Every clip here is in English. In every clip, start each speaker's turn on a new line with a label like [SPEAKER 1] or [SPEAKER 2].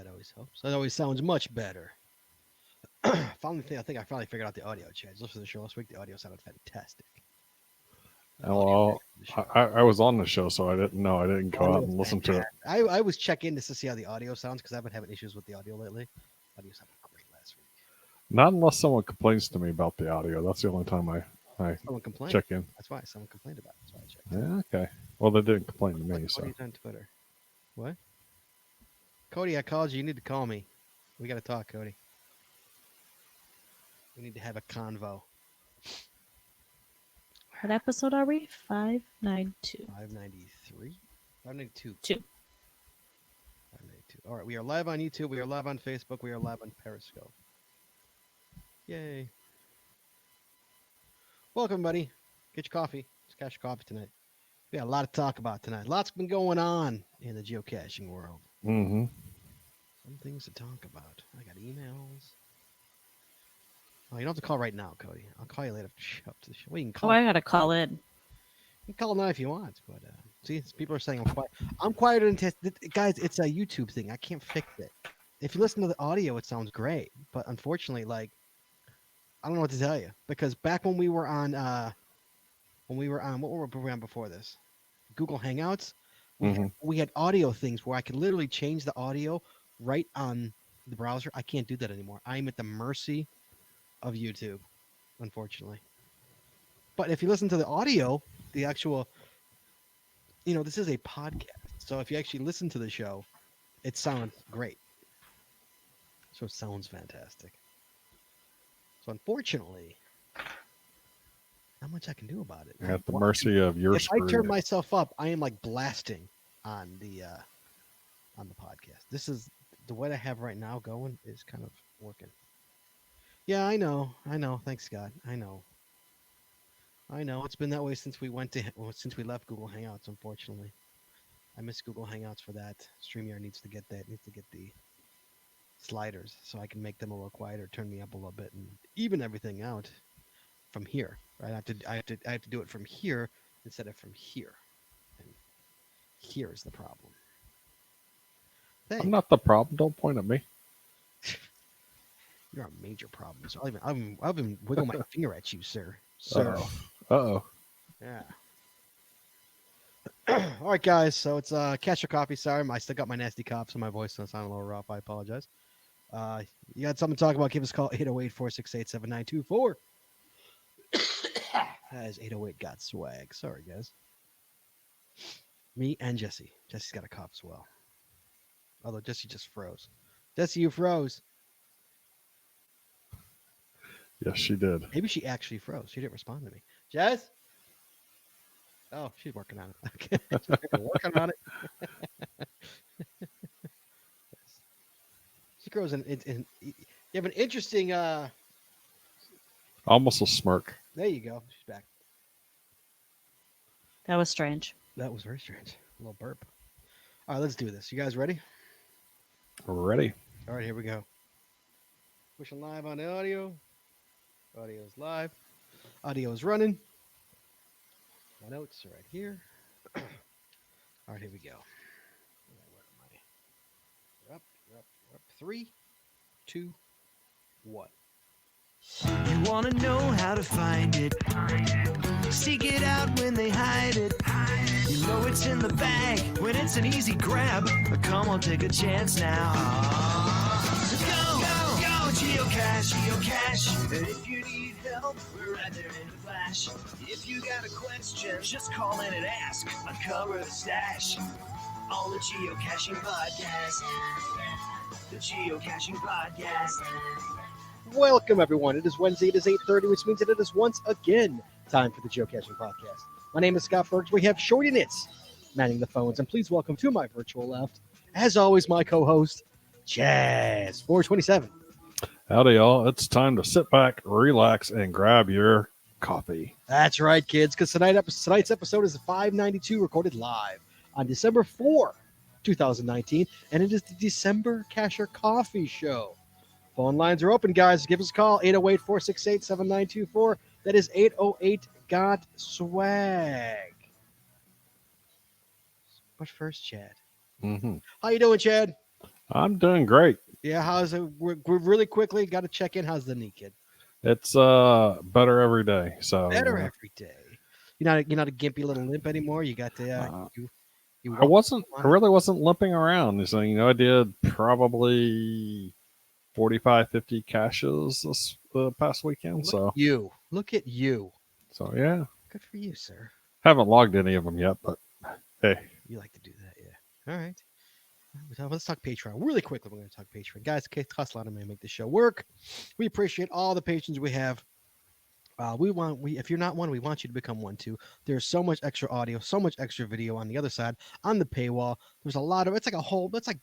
[SPEAKER 1] That always helps. That always sounds much better. I think I finally figured out the audio, Chad. Listen to the show last week. The audio sounded fantastic. The audio
[SPEAKER 2] Well,
[SPEAKER 1] for the show.
[SPEAKER 2] I was on the show, so I didn't know. I didn't go out
[SPEAKER 1] Audio
[SPEAKER 2] and
[SPEAKER 1] is
[SPEAKER 2] listen to it.
[SPEAKER 1] fantastic. I was checking to see how the audio sounds because I've been having issues with the audio lately. Audio sounded great last week.
[SPEAKER 2] Not unless someone complains to me about the audio. That's the only time I
[SPEAKER 1] Someone complained.
[SPEAKER 2] check in.
[SPEAKER 1] That's why someone complained about it. That's why I checked.
[SPEAKER 2] Yeah, okay. Well, they didn't complain to
[SPEAKER 1] Like
[SPEAKER 2] me, so.
[SPEAKER 1] Cody's on Twitter. What? Cody, I called you. You need to call me. We got to talk, Cody. We need to have a convo.
[SPEAKER 3] What episode are we? 592.
[SPEAKER 1] 593? 592.
[SPEAKER 3] 2.
[SPEAKER 1] 592. All right. We are live on YouTube. We are live on Facebook. We are live on Periscope. Yay. Welcome, buddy. Get your coffee. Let's catch your coffee tonight. We got a lot to talk about tonight. Lots been going on in the geocaching world.
[SPEAKER 2] Mm-hmm.
[SPEAKER 1] Some things to talk about. I got emails. Oh, you don't have to call right now, Cody. I'll call you later after the show. Well, you can
[SPEAKER 3] Oh,
[SPEAKER 1] call.
[SPEAKER 3] I gotta call in.
[SPEAKER 1] You can call now if you want, but see, people are saying I'm quiet. I'm quieter than guys. It's a YouTube thing. I can't fix it. If you listen to the audio, it sounds great, but unfortunately, like, I don't know what to tell you because back when we were on, what were we on before this? Google Hangouts. We had audio things where I could literally change the audio right on the browser. I can't do that anymore. I'm at the mercy of YouTube, unfortunately. But if you listen to the audio, the actual, this is a podcast. So if you actually listen to the show, it sounds great. So it sounds fantastic. So unfortunately, not much I can do about it.
[SPEAKER 2] You're at the mercy of your
[SPEAKER 1] If
[SPEAKER 2] screen.
[SPEAKER 1] I turn myself up, I am like blasting on the podcast. This is the way I have right now going is kind of working. Yeah, I know. Thanks, God. I know. It's been that way since we left Google Hangouts. Unfortunately, I miss Google Hangouts for that. StreamYard needs to get that. Needs to get the sliders so I can make them a little quieter, turn me up a little bit, and even everything out from here. Right? I have to do it from here instead of from here. And here's the problem.
[SPEAKER 2] I'm not the problem. Don't point at me.
[SPEAKER 1] You're a major problem. So I've been wiggling my finger at you, sir.
[SPEAKER 2] Uh-oh.
[SPEAKER 1] Yeah. All right, guys. So it's catch your coffee. Sorry, I still got my nasty cough, so my voice does sound a little rough. I apologize. You got something to talk about? Give us a call 808-468-7924. That is 808 got swag. Sorry, guys. Me and Jesse. Jesse's got a cough as well. Although Jesse just froze. Jesse, you froze.
[SPEAKER 2] Yes, she did.
[SPEAKER 1] Maybe she actually froze. She didn't respond to me. Jess? Oh, she's working on it. Okay. She's working on it. She grows in you have an interesting
[SPEAKER 2] Almost a smirk.
[SPEAKER 1] there you go. She's back.
[SPEAKER 3] That was strange.
[SPEAKER 1] That was very strange. A little burp. All right, let's do this. You guys ready?
[SPEAKER 2] Ready.
[SPEAKER 1] All right, here we go. Pushing live on the audio. Audio is live. Audio is running. My notes are right here. All right, here we go. Where am I? We're up. 3, 2, 1.
[SPEAKER 4] You wanna know how to find it. Seek it out when they hide it. You know it's in the bag when it's an easy grab. But come on, take a chance now. Go, geocache. And if you need help, we're right there in a flash. If you got a question, just call in and ask. Uncover the stash on the Geocaching Podcast. The Geocaching Podcast.
[SPEAKER 1] Welcome, everyone. It is Wednesday. It is 8:30, which means that it is once again time for the Geocaching Podcast. My name is Scott Bergs. We have Shorty Nits manning the phones. And please welcome to my virtual left, as always, my co-host, Jazz 427.
[SPEAKER 2] Howdy, y'all. It's time to sit back, relax, and grab your coffee.
[SPEAKER 1] That's right, kids, because tonight's episode is 592, recorded live on December 4, 2019, and it is the December Cacher Coffee Show. Phone lines are open, guys. Give us a call, 808-468-7924. That is 808-GOT-SWAG. But first, Chad.
[SPEAKER 2] Mm-hmm.
[SPEAKER 1] How you doing, Chad?
[SPEAKER 2] I'm doing great.
[SPEAKER 1] Yeah, how's it? We're really quickly got to check in. How's the knee, kid?
[SPEAKER 2] It's better every day. So
[SPEAKER 1] Better every day. You're not a gimpy little limp anymore. You got the you
[SPEAKER 2] I
[SPEAKER 1] walk
[SPEAKER 2] wasn't.
[SPEAKER 1] on
[SPEAKER 2] I
[SPEAKER 1] it.
[SPEAKER 2] really wasn't limping around. So I did probably 45, 50 caches this past weekend.
[SPEAKER 1] Look at you. Look at you.
[SPEAKER 2] So yeah,
[SPEAKER 1] Good for you, sir.
[SPEAKER 2] haven't logged any of them yet, but hey,
[SPEAKER 1] You like to do that, yeah. All right. Let's talk Patreon really quickly. We're going to talk Patreon, guys. It costs a lot of money to make this show work. We appreciate all the patrons we have. If you're not one, we want you to become one too. There's so much extra audio, so much extra video on the other side, on the paywall. There's a lot of, it's like a whole, that's like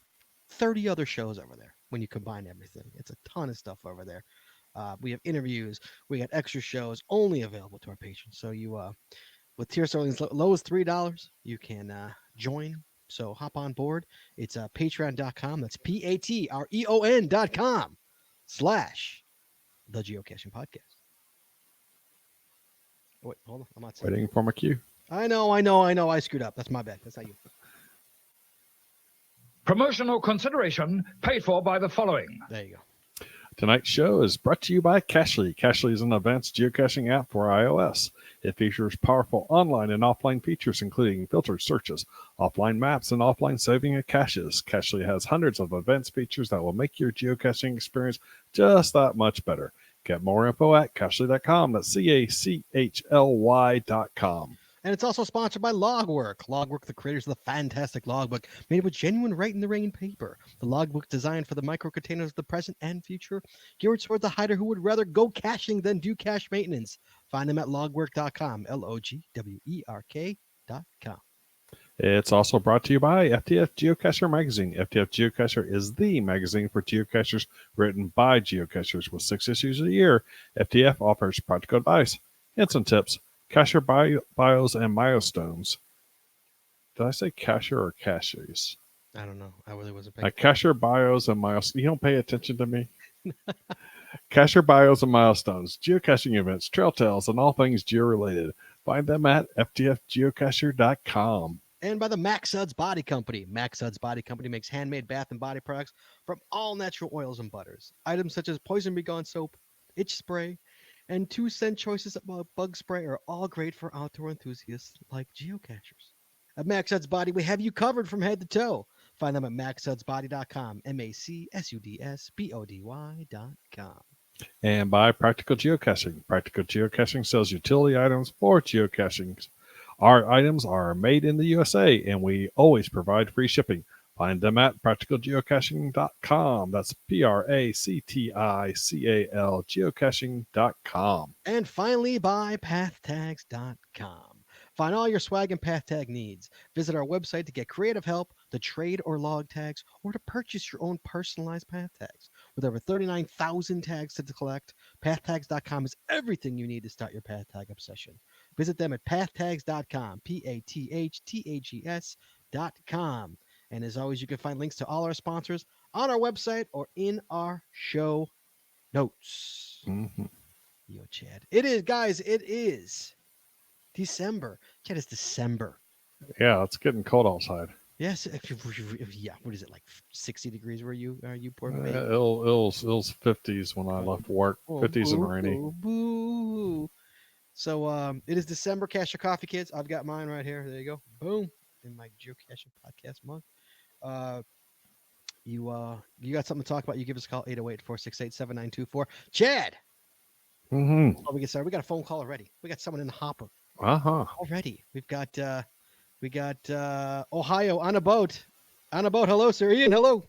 [SPEAKER 1] 30 other shows over there when you combine everything. It's a ton of stuff over there. We have interviews, we got extra shows only available to our patrons. So with tier starting as low as $3, you can join. So hop on board. It's patreon.com. That's patreon.com/the Geocaching Podcast. Wait, hold on. I'm not saying.
[SPEAKER 2] waiting for my cue.
[SPEAKER 1] I know. I screwed up. That's my bad. That's not you.
[SPEAKER 5] Promotional consideration paid for by the following.
[SPEAKER 1] There you go.
[SPEAKER 2] Tonight's show is brought to you by Cachly. Cachly is an advanced geocaching app for iOS. It features powerful online and offline features, including filtered searches, offline maps, and offline saving of caches. Cachly has hundreds of advanced features that will make your geocaching experience just that much better. Get more info at cachly.com. That's CACHLY.com.
[SPEAKER 1] And it's also sponsored by Logwork. Logwork, the creators of the fantastic logbook, made with genuine write-in-the-rain paper. The logbook designed for the micro-containers of the present and future, geared towards the hider who would rather go caching than do cache maintenance. Find them at logwork.com, LOGWERK.com.
[SPEAKER 2] It's also brought to you by FTF Geocacher Magazine. FTF Geocacher is the magazine for geocachers written by geocachers. With 6 issues a year, FTF offers practical advice, hints and tips, cacher bios, and milestones. Did I say cacher or caches?
[SPEAKER 1] I don't know. I really wasn't paying
[SPEAKER 2] Cacher bios and milestones. You don't pay attention to me? Cacher bios and milestones, geocaching events, trail tales, and all things geo-related. Find them at ftfgeocacher.com.
[SPEAKER 1] And by the Max Suds Body Company. Max Suds Body Company makes handmade bath and body products from all natural oils and butters. Items such as Poison Be Gone soap, itch spray, and 2-cent choices of bug spray are all great for outdoor enthusiasts like geocachers. At Max Suds Body, we have you covered from head to toe. Find them at maxsudsbody.com, MACSUDSBODY.com.
[SPEAKER 2] And by Practical Geocaching. Practical Geocaching sells utility items for geocaching. Our items are made in the USA, and we always provide free shipping. Find them at practicalgeocaching.com. That's PRACTICAL geocaching.com.
[SPEAKER 1] And finally, by pathtags.com. Find all your swag and path tag needs. Visit our website to get creative help, to trade or log tags, or to purchase your own personalized path tags. With over 39,000 tags to collect, pathtags.com is everything you need to start your path tag obsession. Visit them at pathtags.com, PATHTAGES.com. And as always, you can find links to all our sponsors on our website or in our show notes.
[SPEAKER 2] Mm-hmm.
[SPEAKER 1] Yo, Chad. It is, guys, it is December. Chad, it's December.
[SPEAKER 2] Yeah, it's getting cold outside.
[SPEAKER 1] Yes. Yeah. What is it, like 60 degrees where you are? You poor baby.
[SPEAKER 2] It was 50s when I left work. 50s and rainy.
[SPEAKER 1] Boo. So it is December. Cash your coffee, kids. I've got mine right here. There you go. Boom. In my Geocaching Podcast mug. You got something to talk about? You give us a call, 808-468-7924. Chad.
[SPEAKER 2] Mm-hmm.
[SPEAKER 1] Oh, we get started. We got a phone call already. We got someone in the hopper
[SPEAKER 2] Uh-huh.
[SPEAKER 1] already. We got Ohio on a boat. On a boat. Hello, sir. Ian, hello.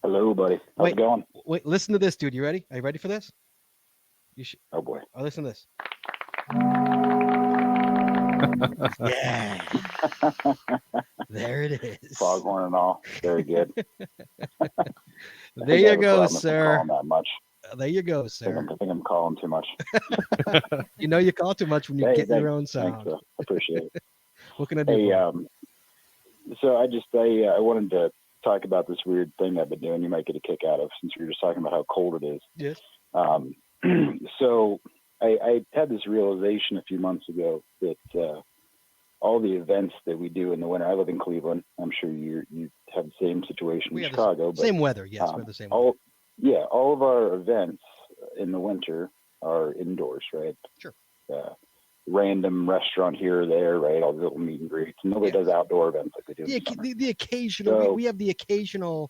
[SPEAKER 6] Hello, buddy. How's it going?
[SPEAKER 1] Wait, listen to this, dude. You ready? Are you ready for this? You should.
[SPEAKER 6] Oh, boy.
[SPEAKER 1] Oh, listen to this. Yeah. There it is.
[SPEAKER 6] Foghorn and all. Very good.
[SPEAKER 1] There you go, sir.
[SPEAKER 6] That much.
[SPEAKER 1] There you go,
[SPEAKER 6] I
[SPEAKER 1] sir.
[SPEAKER 6] think I'm calling too much.
[SPEAKER 1] You know you call too much when you get your own sound.
[SPEAKER 6] Thanks, I appreciate it.
[SPEAKER 1] What can I do?
[SPEAKER 6] Hey, so I wanted to talk about this weird thing I've been doing. You might get a kick out of, since we were just talking about how cold it is.
[SPEAKER 1] Yes.
[SPEAKER 6] So I had this realization a few months ago that all the events that we do in the winter. I live in Cleveland. I'm sure you have the same situation
[SPEAKER 1] We
[SPEAKER 6] in
[SPEAKER 1] have
[SPEAKER 6] Chicago.
[SPEAKER 1] the same weather. Yes, we have the same weather.
[SPEAKER 6] All of our events in the winter are indoors, right?
[SPEAKER 1] Sure.
[SPEAKER 6] Random restaurant here or there, right? All the little meet and greets. Nobody does outdoor events like they do in summer.
[SPEAKER 1] The occasional, we have the occasional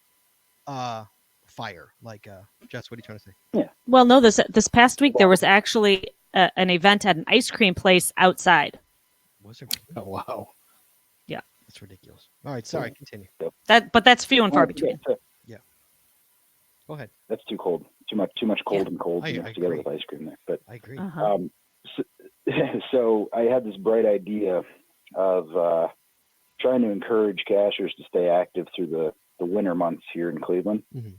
[SPEAKER 1] fire. Like, Jess, what are you trying to say?
[SPEAKER 6] Yeah.
[SPEAKER 3] Well, no, this past week there was actually an event at an ice cream place outside.
[SPEAKER 1] Was there?
[SPEAKER 2] Oh, wow.
[SPEAKER 3] Yeah.
[SPEAKER 1] That's ridiculous. All right, sorry, continue.
[SPEAKER 3] But that's few and far between.
[SPEAKER 1] Yeah. Go ahead.
[SPEAKER 6] That's too cold. Too much cold and cold
[SPEAKER 1] I
[SPEAKER 6] mixed together
[SPEAKER 1] agree.
[SPEAKER 6] with ice cream there. But
[SPEAKER 1] I agree.
[SPEAKER 3] Uh-huh.
[SPEAKER 6] so I had this bright idea of trying to encourage cachers to stay active through the winter months here in Cleveland.
[SPEAKER 1] Mhm.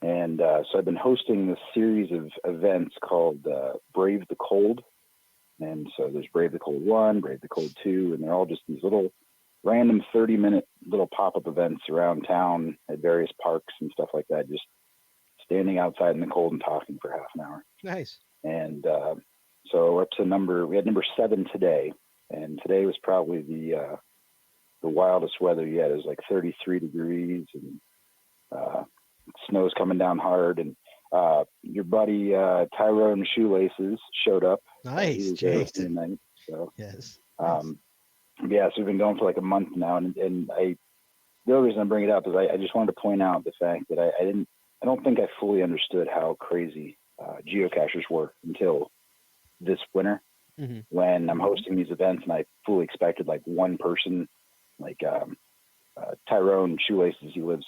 [SPEAKER 6] And so I've been hosting this series of events called Brave the Cold. And so there's Brave the Cold 1, Brave the Cold 2, and they're all just these little random 30-minute little pop-up events around town at various parks and stuff like that, just standing outside in the cold and talking for half an hour.
[SPEAKER 1] Nice.
[SPEAKER 6] And so we're up to we had number 7 today, and today was probably the wildest weather yet. It was like 33 degrees, and snow's coming down hard, and your buddy Tyrone Shoelaces showed up.
[SPEAKER 1] Nice,
[SPEAKER 6] He was there
[SPEAKER 1] Jason.
[SPEAKER 6] tonight, so
[SPEAKER 1] Yes.
[SPEAKER 6] yeah, so we've been going for like a month now, and the other reason I bring it up is I just wanted to point out the fact that I don't think I fully understood how crazy geocachers were until this winter,
[SPEAKER 1] Mhm.
[SPEAKER 6] when I'm hosting these events, and I fully expected like one person, like Tyrone Shoelaces. He lives,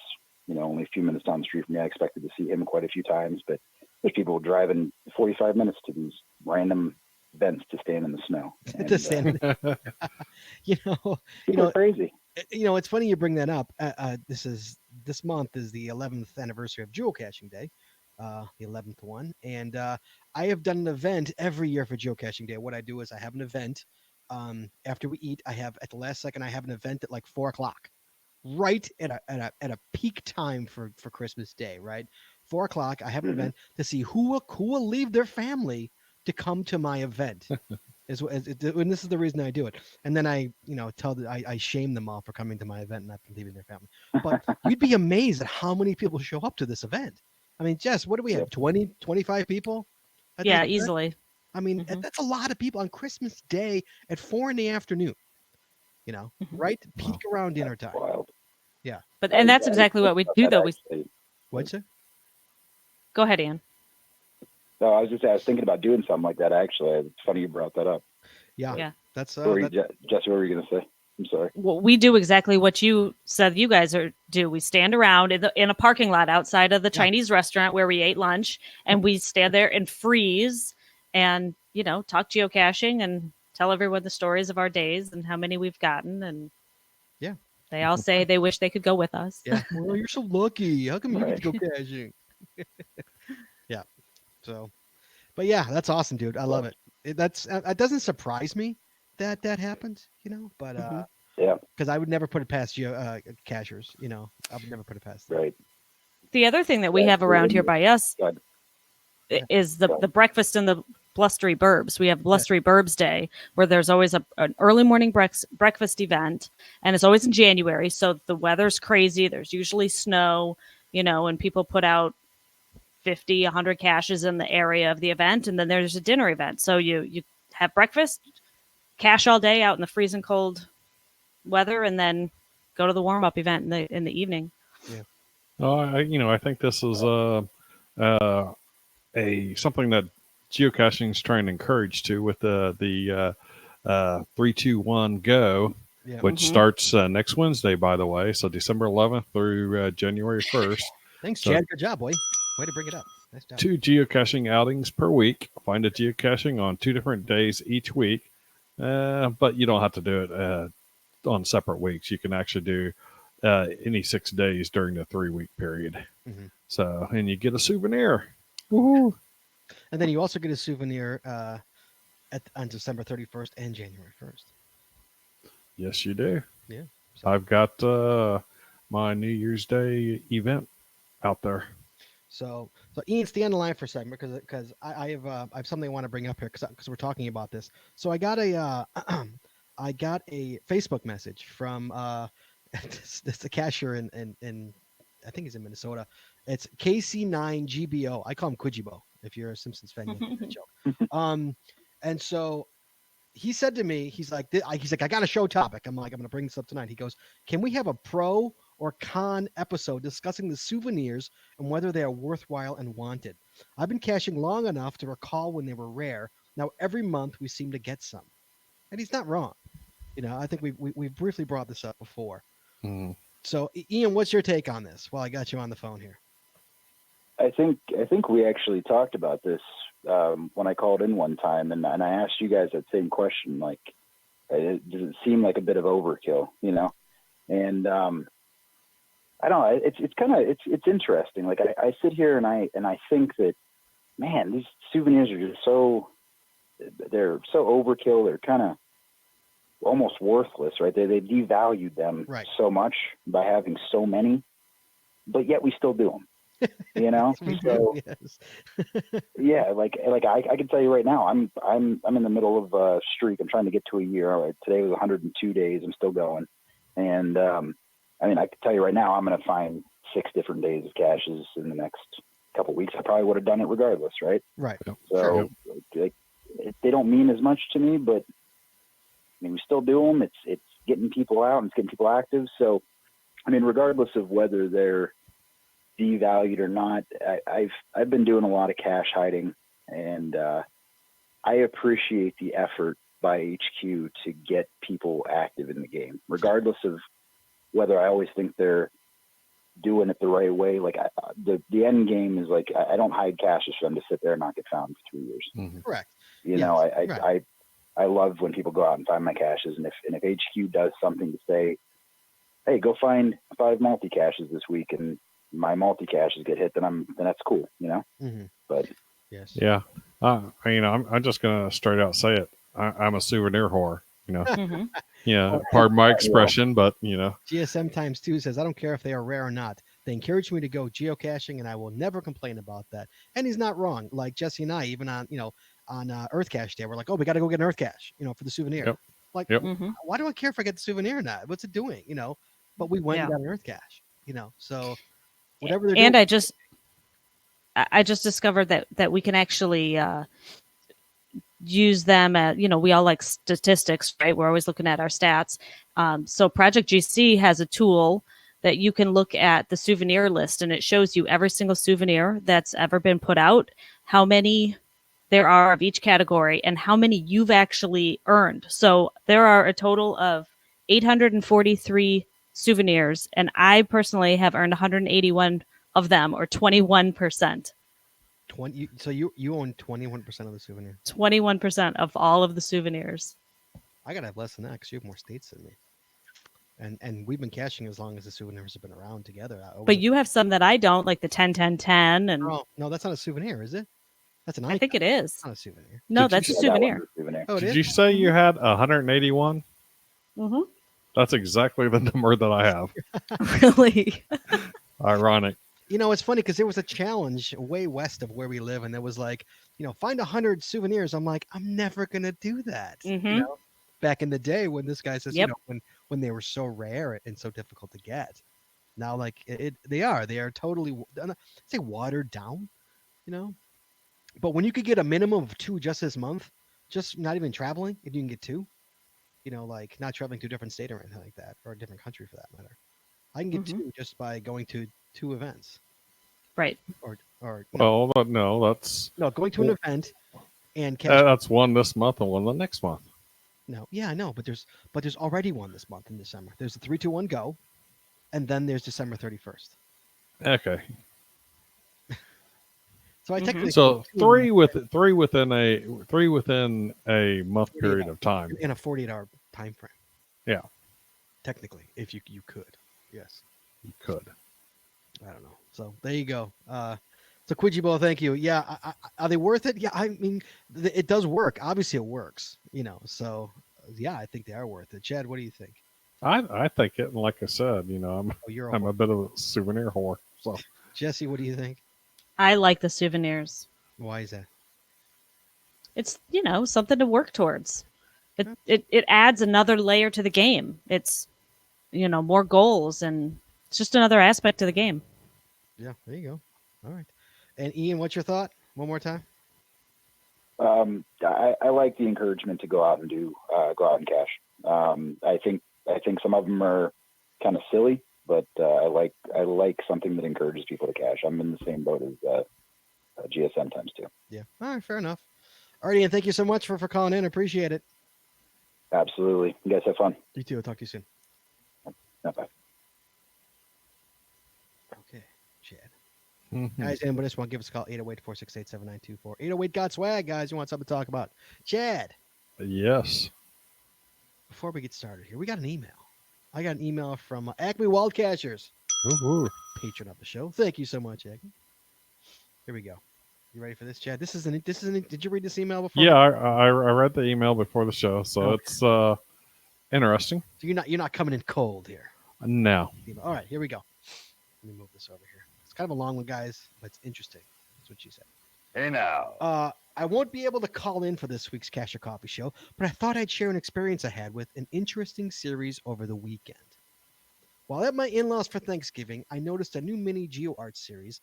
[SPEAKER 6] only a few minutes down the street from me. I expected to see him quite a few times, but there's people driving 45 minutes to these random events to stand in the snow.
[SPEAKER 1] To stand.
[SPEAKER 6] People are crazy.
[SPEAKER 1] It's funny you bring that up. This month is the 11th anniversary of Geocaching Day, the 11th one, and I have done an event every year for Geocaching Day. What I do is I have an event after we eat. I have at the last second I have an event at like 4:00, right at a peak time for Christmas Day. Right, 4:00. I have an event to see who will leave their family to come to my event. And this is the reason I do it. And then I shame them all for coming to my event and not leaving their family. But you'd be amazed at how many people show up to this event. I mean, Jess, what do we have? 20, 25 people? at
[SPEAKER 3] Yeah,
[SPEAKER 1] this event?
[SPEAKER 3] easily.
[SPEAKER 1] I mean,
[SPEAKER 3] Mhm.
[SPEAKER 1] that's a lot of people on Christmas Day at 4 p.m. Right? Peak around dinner time.
[SPEAKER 6] Wild.
[SPEAKER 3] And that's exactly what we do, though. We
[SPEAKER 1] What's it?
[SPEAKER 3] go ahead, Ian.
[SPEAKER 6] No, I was thinking about doing something like that. Actually, it's funny you brought that up.
[SPEAKER 1] Yeah.
[SPEAKER 3] Yeah.
[SPEAKER 1] That's
[SPEAKER 6] Jesse, what were you going to say? I'm sorry.
[SPEAKER 3] Well, we do exactly what you said you guys do. We stand around in a parking lot outside of the Chinese restaurant where we ate lunch, and we stand there and freeze and, talk geocaching and tell everyone the stories of our days and how many we've gotten. And
[SPEAKER 1] Yeah.
[SPEAKER 3] they all say they wish they could go with us.
[SPEAKER 1] Yeah. Well, you're so lucky. How come you get to
[SPEAKER 6] Right.
[SPEAKER 1] go caching? Yeah. So, but yeah, that's awesome, dude. I love it. It doesn't surprise me that happened, but
[SPEAKER 6] Yeah.
[SPEAKER 1] because I would never put it past cashers, I would never put it past them.
[SPEAKER 6] Right.
[SPEAKER 3] The other thing that we have around here by us
[SPEAKER 6] Good.
[SPEAKER 3] is the breakfast in the Blustery Burbs. We have Blustery Burbs Day, where there's always an early morning breakfast event, and it's always in January. So the weather's crazy. There's usually snow, and people put out 50, 100 caches in the area of the event, and then there's a dinner event. So you have breakfast, cache all day out in the freezing cold weather, and then go to the warm up event in the evening.
[SPEAKER 2] I think this is something that geocaching is trying to encourage too, with the 3-2-1 go,
[SPEAKER 1] Yeah.
[SPEAKER 2] which starts next Wednesday, by the way. So December 11th through January 1st.
[SPEAKER 1] Thanks,
[SPEAKER 2] So-
[SPEAKER 1] Chad. Good job, boy. Way to bring it up. Nice job.
[SPEAKER 2] 2 geocaching outings per week. Find a geocaching on 2 different days each week, but you don't have to do it on separate weeks. You can actually do any 6 days during the 3-week period.
[SPEAKER 1] Mhm.
[SPEAKER 2] So, and you get a souvenir. Woohoo!
[SPEAKER 1] And then you also get a souvenir on December 31st and January 1st.
[SPEAKER 2] Yes, you do.
[SPEAKER 1] Yeah.
[SPEAKER 2] I've got my New Year's Day event out there.
[SPEAKER 1] So Ian, stay on the line for a second because I have something I want to bring up here because we're talking about this. So I got I got a Facebook message from this a cashier in I think he's in Minnesota. It's KC9GBO. I call him Quijibo. If you're a Simpsons fan, you'll get that joke. And so he said to me, he's like, I got a show topic. I'm like, I'm going to bring this up tonight. He goes, can we have a pro or con episode discussing the souvenirs and whether they are worthwhile and wanted? I've been caching long enough to recall when they were rare. Now every month we seem to get some, and he's not wrong. I think we've briefly brought this up before.
[SPEAKER 2] Mm.
[SPEAKER 1] So Ian, what's your take on this? Well, I got you on the phone here.
[SPEAKER 6] I think we actually talked about this when I called in one time, and I asked you guys that same question. Like, does it seem like a bit of overkill? And I don't know. It's kind of it's interesting. Like I sit here and I think that, man, these souvenirs are just they're so overkill. They're kind of almost worthless, right? They devalued them so much by having so many, but yet we still do them. So yeah, like I can tell you right now, I'm in the middle of a streak. I'm trying to get to a year. Today was 102 days. I'm still going, and I can tell you right now, I'm going to find 6 different days of caches in the next couple of weeks. I probably would have done it regardless, right?
[SPEAKER 1] Right.
[SPEAKER 6] So they don't mean as much to me, but we still do them. It's getting people out and it's getting people active. So, regardless of whether they're devalued or not, I've been doing a lot of cache hiding, and I appreciate the effort by HQ to get people active in the game, regardless of whether I always think they're doing it the right way. Like the end game is like, I don't hide caches for them to sit there and not get found for 3 years.
[SPEAKER 2] Mm-hmm.
[SPEAKER 1] Correct.
[SPEAKER 6] I love when people go out and find my caches, and if HQ does something to say, hey, go find 5 multi caches this week, and my multi caches get hit, then that's cool,
[SPEAKER 1] Mm-hmm.
[SPEAKER 6] But
[SPEAKER 1] yes,
[SPEAKER 2] yeah, I'm just gonna straight out say it. I'm a souvenir whore.
[SPEAKER 3] Mm-hmm.
[SPEAKER 2] Yeah, pardon my expression, but
[SPEAKER 1] GSM times 2 says, I don't care if they are rare or not. They encourage me to go geocaching, and I will never complain about that. And he's not wrong. Like Jesse and I, even on Earth Cache Day, we're like, oh, we got to go get an Earth Cache, for the souvenir.
[SPEAKER 2] Yep.
[SPEAKER 1] Like,
[SPEAKER 3] Mm-hmm.
[SPEAKER 1] why do I care if I get the souvenir or not? What's it doing? But we went and got an Earth Cache. So whatever they're
[SPEAKER 3] and
[SPEAKER 1] doing.
[SPEAKER 3] I just discovered that we can actually use them at, we all like statistics, right? We're always looking at our stats. So Project GC has a tool that you can look at the souvenir list, and it shows you every single souvenir that's ever been put out, how many there are of each category, and how many you've actually earned. So there are a total of 843 souvenirs, and I personally have earned 181 of them, or 21%.
[SPEAKER 1] So you own 21% of the souvenir.
[SPEAKER 3] 21% of all of the souvenirs.
[SPEAKER 1] I gotta have less than that because you have more states than me. And we've been caching as long as the souvenirs have been around together.
[SPEAKER 3] But you have some that I don't, like the 10-10-10. And
[SPEAKER 1] no, that's not a souvenir, is it? That's an icon.
[SPEAKER 3] I think it is.
[SPEAKER 1] It's not a souvenir.
[SPEAKER 3] No, that's a souvenir.
[SPEAKER 1] Oh,
[SPEAKER 2] Did you say you had 181?
[SPEAKER 3] Mm-hmm.
[SPEAKER 2] That's exactly the number that I have.
[SPEAKER 3] Really?
[SPEAKER 2] Ironic.
[SPEAKER 1] It's funny because there was a challenge way west of where we live, and there was like, find 100 souvenirs. I'm like, I'm never gonna do that.
[SPEAKER 3] Mm-hmm.
[SPEAKER 1] Back in the day when this guy says,
[SPEAKER 3] Yep.
[SPEAKER 1] when they were so rare and so difficult to get. Now, like they are totally, say watered down, But when you could get a minimum of 2 just this month, just not even traveling, if you can get 2, like not traveling to a different state or anything like that, or a different country for that matter, I can get 2 just by going to 2 events.
[SPEAKER 3] Right.
[SPEAKER 1] Or
[SPEAKER 2] Well, no, that's
[SPEAKER 1] going to an event and
[SPEAKER 2] that's one this month and one the next month.
[SPEAKER 1] No, yeah, I know, but there's already one this month in December. There's a 3-2-1 go, and then there's December 31st.
[SPEAKER 2] Okay.
[SPEAKER 1] So I technically
[SPEAKER 2] so three within a month period of time
[SPEAKER 1] in a 48-hour time frame.
[SPEAKER 2] Yeah.
[SPEAKER 1] Technically, if you could, yes,
[SPEAKER 2] you could.
[SPEAKER 1] I don't know. So there you go. So Quijibo, thank you. Yeah, are they worth it? Yeah, I mean, it does work. Obviously, it works. So yeah, I think they are worth it. Chad, what do you think?
[SPEAKER 2] I think it, and like I said, I'm a bit of a souvenir whore. So
[SPEAKER 1] Jesse, what do you think?
[SPEAKER 3] I like the souvenirs.
[SPEAKER 1] Why is that?
[SPEAKER 3] It's something to work towards. It adds another layer to the game. It's, more goals, and it's just another aspect to the game.
[SPEAKER 1] Yeah, there you go. All right. And Ian, what's your thought? One more time.
[SPEAKER 6] I like the encouragement to go out and go out and cash. I think some of them are kind of silly, but I like something that encourages people to cash. I'm in the same boat as GSM times 2.
[SPEAKER 1] Yeah. All right. Fair enough. All right, Ian. Thank you so much for calling in. Appreciate it.
[SPEAKER 6] Absolutely. You guys have fun.
[SPEAKER 1] You too. I'll talk to you soon.
[SPEAKER 6] Bye.
[SPEAKER 1] Okay, Chad.
[SPEAKER 2] Mhm.
[SPEAKER 1] Guys, anybody just want to give us a call? 808-468-7924. 808 got swag, guys. You want something to talk about? Chad,
[SPEAKER 2] Yes.
[SPEAKER 1] before we get started here, we got an email. I got an email from Acme Wildcatchers,
[SPEAKER 2] Woo-hoo.
[SPEAKER 1] patron of the show. Thank you so much, Acme. Here we go. You ready for this, Chad? This is an. Did you read this email before?
[SPEAKER 2] Yeah, I read the email before the show, so
[SPEAKER 1] Okay.
[SPEAKER 2] it's interesting.
[SPEAKER 1] So you're not coming in cold here.
[SPEAKER 2] No.
[SPEAKER 1] All right, here we go. Let me move this over here. It's kind of a long one, guys, but it's interesting. That's what she said.
[SPEAKER 7] Hey now.
[SPEAKER 1] I won't be able to call in for this week's Cash or Coffee show, but I thought I'd share an experience I had with an interesting series over the weekend. While at my in-laws for Thanksgiving, I noticed a new mini GeoArt series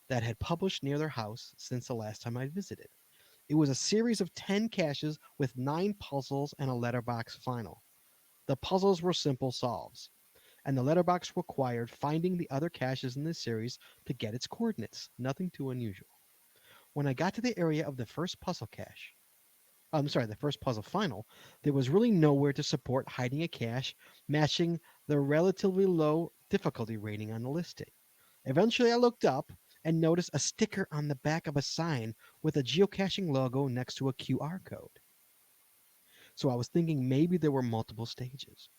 [SPEAKER 1] that had published near their house since the last time I visited. It was a series of 10 caches with 9 puzzles and a letterbox final. The puzzles were simple solves, and the letterbox required finding the other caches in this series to get its coordinates. Nothing too unusual. When I got to the area of the first puzzle the first puzzle final, there was really nowhere to support hiding a cache matching the relatively low difficulty rating on the listing. Eventually, I looked up and noticed a sticker on the back of a sign with a geocaching logo next to a QR code. So I was thinking maybe there were multiple stages.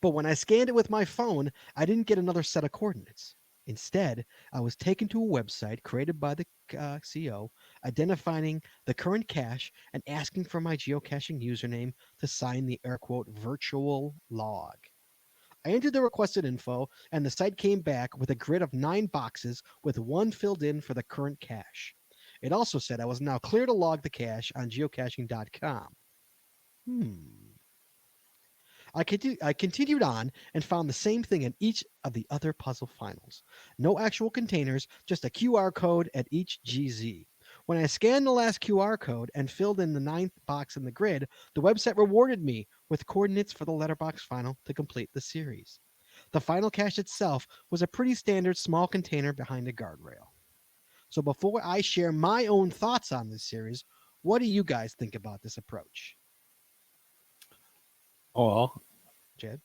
[SPEAKER 1] But when I scanned it with my phone, I didn't get another set of coordinates. Instead, I was taken to a website created by the CO, identifying the current cache and asking for my geocaching username to sign the air quote virtual log. I entered the requested info, and the site came back with a grid of 9 boxes with 1 filled in for the current cache. It also said I was now clear to log the cache on geocaching.com. I continued on and found the same thing in each of the other puzzle finals. No actual containers, just a QR code at each GZ. When I scanned the last QR code and filled in the 9th box in the grid, the website rewarded me with coordinates for the letterbox final to complete the series. The final cache itself was a pretty standard small container behind a guardrail. So before I share my own thoughts on this series, what do you guys think about this approach?
[SPEAKER 2] Well,
[SPEAKER 1] Chad?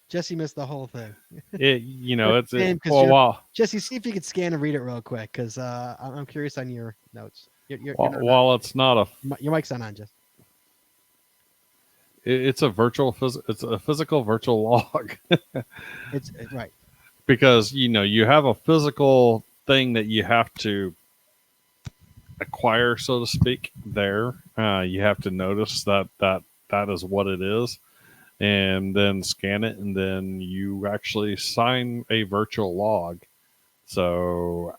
[SPEAKER 1] Jesse missed the whole thing.
[SPEAKER 2] it's
[SPEAKER 1] Same, 'cause
[SPEAKER 2] well,
[SPEAKER 1] you're-
[SPEAKER 2] while
[SPEAKER 1] Jesse, see if you could scan and read it real quick, because I'm curious on your notes. You're not
[SPEAKER 2] while it's not
[SPEAKER 1] your mic's not on, Jess.
[SPEAKER 2] it's a it's a physical virtual log.
[SPEAKER 1] It's right.
[SPEAKER 2] Because you have a physical thing that you have to acquire, so to speak. There, you have to notice that is what it is, and then scan it, and then you actually sign a virtual log. So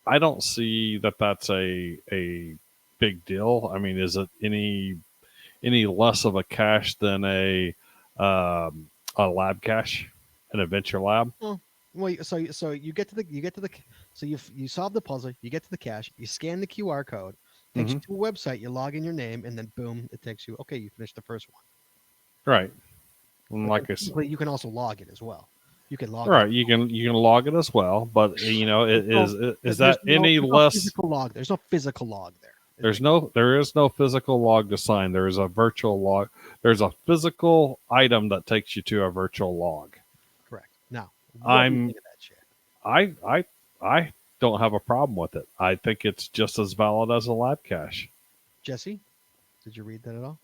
[SPEAKER 2] I don't see that that's a big deal. I mean, is it any less of a cache than a lab cache, an adventure lab?
[SPEAKER 1] Well, so you get to the so you solve the puzzle, you get to the cache, you scan the QR code, takes you to a website, you log in your name, and then boom, it takes you. Okay, you finished the first one.
[SPEAKER 2] Right. And
[SPEAKER 1] But
[SPEAKER 2] like I said,
[SPEAKER 1] you can also log it as well. You can log.
[SPEAKER 2] right,
[SPEAKER 1] it.
[SPEAKER 2] you can log it as well, but is that any less?
[SPEAKER 1] Physical log? There's no physical log there.
[SPEAKER 2] There is no physical log to sign. There is a virtual log. There's a physical item that takes you to a virtual log.
[SPEAKER 1] Correct. Now, what do you think of that shit?
[SPEAKER 2] I don't have a problem with it. I think it's just as valid as a lab cache.
[SPEAKER 1] Jesse, did you read that at all?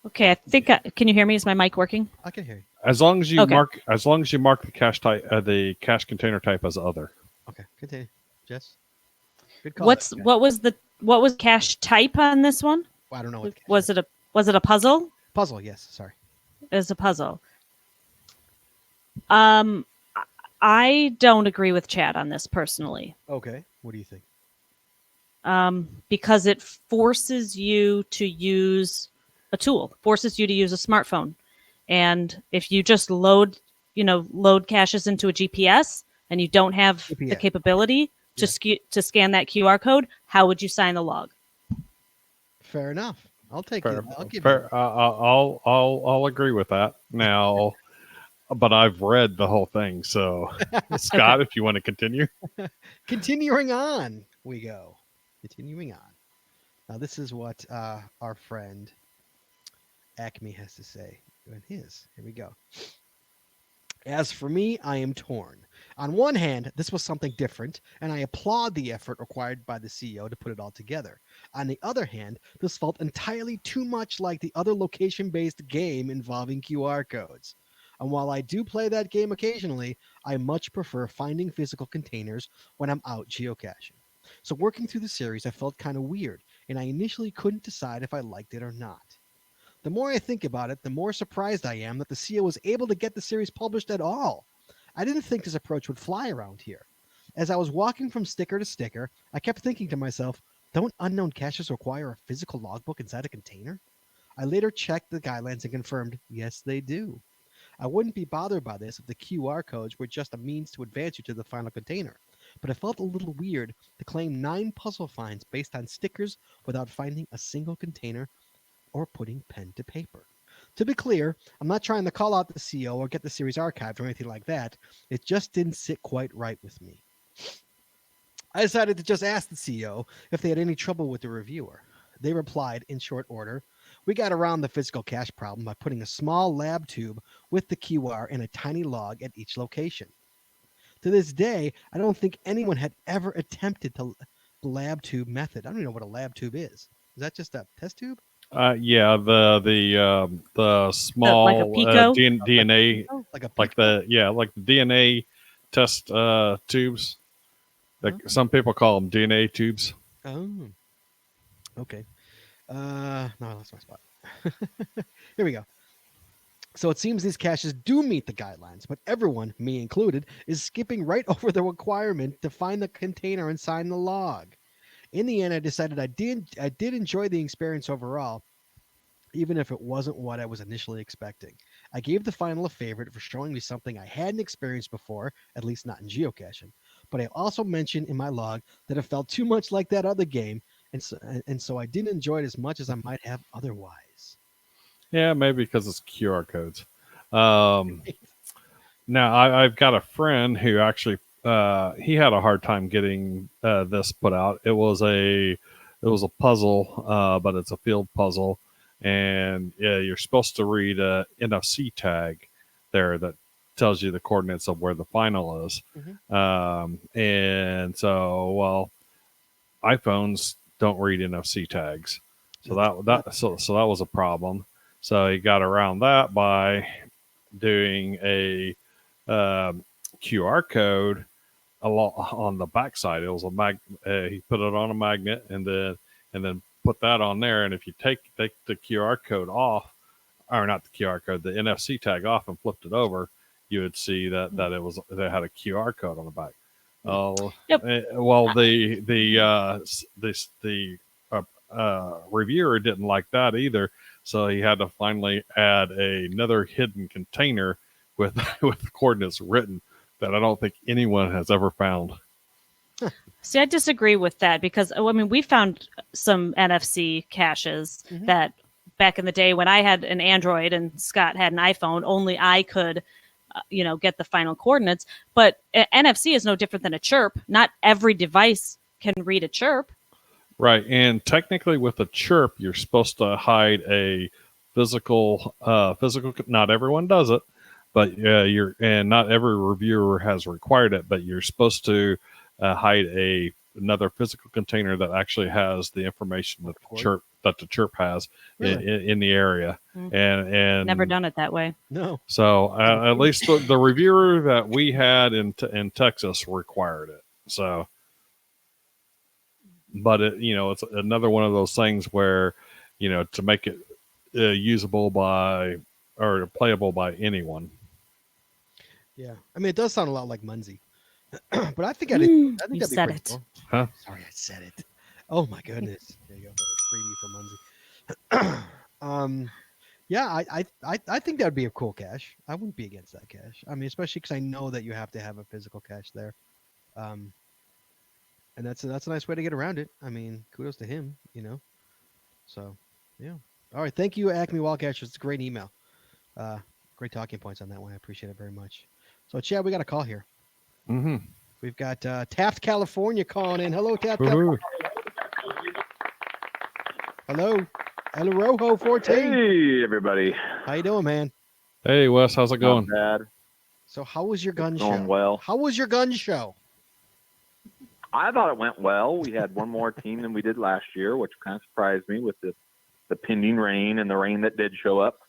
[SPEAKER 3] Okay, I think. Can you hear me? Is my mic working?
[SPEAKER 1] I can hear you.
[SPEAKER 2] As long as you
[SPEAKER 3] Okay.
[SPEAKER 2] mark the cache type, the cache container type as other.
[SPEAKER 1] Okay, continue. Jess, good call.
[SPEAKER 3] What was cache type on this one?
[SPEAKER 1] Well, I don't know what
[SPEAKER 3] Was it a puzzle?
[SPEAKER 1] puzzle. Yes, sorry.
[SPEAKER 3] It was a puzzle. I don't agree with Chad on this personally.
[SPEAKER 1] Okay, what do you think?
[SPEAKER 3] Because it forces you to use a tool, forces you to use a smartphone. And if you just load caches into a GPS and you don't have the capability to scan that QR code, how would you sign the log?
[SPEAKER 1] Fair enough. I'll take it. I'll give
[SPEAKER 2] fair. I'll agree with that. Now, but I've read the whole thing. So, Scott, if you want to continue.
[SPEAKER 1] Continuing on, we go. Continuing on. Now, this is what our friend Acme has to say in his. Here we go. As for me, I am torn. On one hand, this was something different, and I applaud the effort required by the CEO to put it all together. On the other hand, this felt entirely too much like the other location-based game involving QR codes. And while I do play that game occasionally, I much prefer finding physical containers when I'm out geocaching. So working through the series, I felt kind of weird, and I initially couldn't decide if I liked it or not. The more I think about it, the more surprised I am that the CEO was able to get the series published at all. I didn't think this approach would fly around here. As I was walking from sticker to sticker, I kept thinking to myself, don't unknown caches require a physical logbook inside a container? I later checked the guidelines and confirmed, yes, they do. I wouldn't be bothered by this if the QR codes were just a means to advance you to the final container, but it felt a little weird to claim 9 puzzle finds based on stickers without finding a single container or putting pen to paper. To be clear, I'm not trying to call out the CEO or get the series archived or anything like that. It just didn't sit quite right with me. I decided to just ask the CEO if they had any trouble with the reviewer. They replied in short order, we got around the physical cache problem by putting a small lab tube with the QR and a tiny log at each location. To this day, I don't think anyone had ever attempted the lab tube method. I don't even know what a lab tube is. Is that just a test tube?
[SPEAKER 2] Yeah, the small
[SPEAKER 3] like a Pico?
[SPEAKER 2] DNA,
[SPEAKER 1] like
[SPEAKER 2] the DNA test tubes. Some people call them DNA tubes.
[SPEAKER 1] Oh, okay. No, that's my spot. Here we go. So it seems these caches do meet the guidelines, but everyone, me included, is skipping right over the requirement to find the container and sign the log. In the end, I decided I did enjoy the experience overall, even if it wasn't what I was initially expecting. I gave the final a favorite for showing me something I hadn't experienced before, at least not in geocaching. But I also mentioned in my log that it felt too much like that other game, and so I didn't enjoy it as much as I might have otherwise.
[SPEAKER 2] Yeah, maybe because it's QR codes. Now, I've got a friend who actually he had a hard time getting this put out. It was a puzzle, but it's a field puzzle, and you're supposed to read a NFC tag there that tells you the coordinates of where the final is. Mm-hmm. And so, well, iPhones don't read NFC tags, so that was a problem. So he got around that by doing a QR code on the backside. It was he put it on a magnet and then put that on there. And if you take the QR code off, or not the QR code, the NFC tag off and flipped it over, you would see that they had a QR code on the back. Oh, yep. Well, the reviewer didn't like that either, so he had to finally add another hidden container with coordinates written that I don't think anyone has ever found.
[SPEAKER 3] See, I disagree with that because we found some NFC caches that back in the day when I had an Android and Scott had an iPhone, only I could get the final coordinates. But NFC is no different than a chirp. Not every device can read a chirp.
[SPEAKER 2] Right. And technically with a chirp, you're supposed to hide a physical, not everyone does it, but and not every reviewer has required it, but you're supposed to hide another physical container that actually has the information that the chirp has in the area. Mm-hmm. And
[SPEAKER 3] never done it that way.
[SPEAKER 1] No.
[SPEAKER 2] So at least the reviewer that we had in Texas required it. So, but it's another one of those things where, to make it usable by or playable by anyone.
[SPEAKER 1] Yeah. I mean, it does sound a lot like Munzie. But I think I think that'd be pretty cool. Huh? Sorry, I said it. Oh my goodness. There you go. Freebie for Munzie. Yeah, I think that would be a cool cache. I wouldn't be against that cache. I mean, especially because I know that you have to have a physical cache there. Um, and that's a nice way to get around it. I mean, kudos to him, you know. So, yeah. All right, thank you, Acme Wildcatchers. It's a great email. Great talking points on that one. I appreciate it very much. So, Chad, we got a call here.
[SPEAKER 2] Mm-hmm.
[SPEAKER 1] We've got Taft, California calling in. Hello, Taft,
[SPEAKER 2] Woohoo.
[SPEAKER 1] Hello. El Rojo 14.
[SPEAKER 8] Hey, everybody.
[SPEAKER 1] How you doing, man?
[SPEAKER 2] Hey, Wes, how's it going?
[SPEAKER 8] Not bad.
[SPEAKER 1] So, how was your gun show?
[SPEAKER 8] Going well.
[SPEAKER 1] How was your gun show?
[SPEAKER 8] I thought it went well. We had one more team than we did last year, which kind of surprised me with the pending rain and the rain that did show up.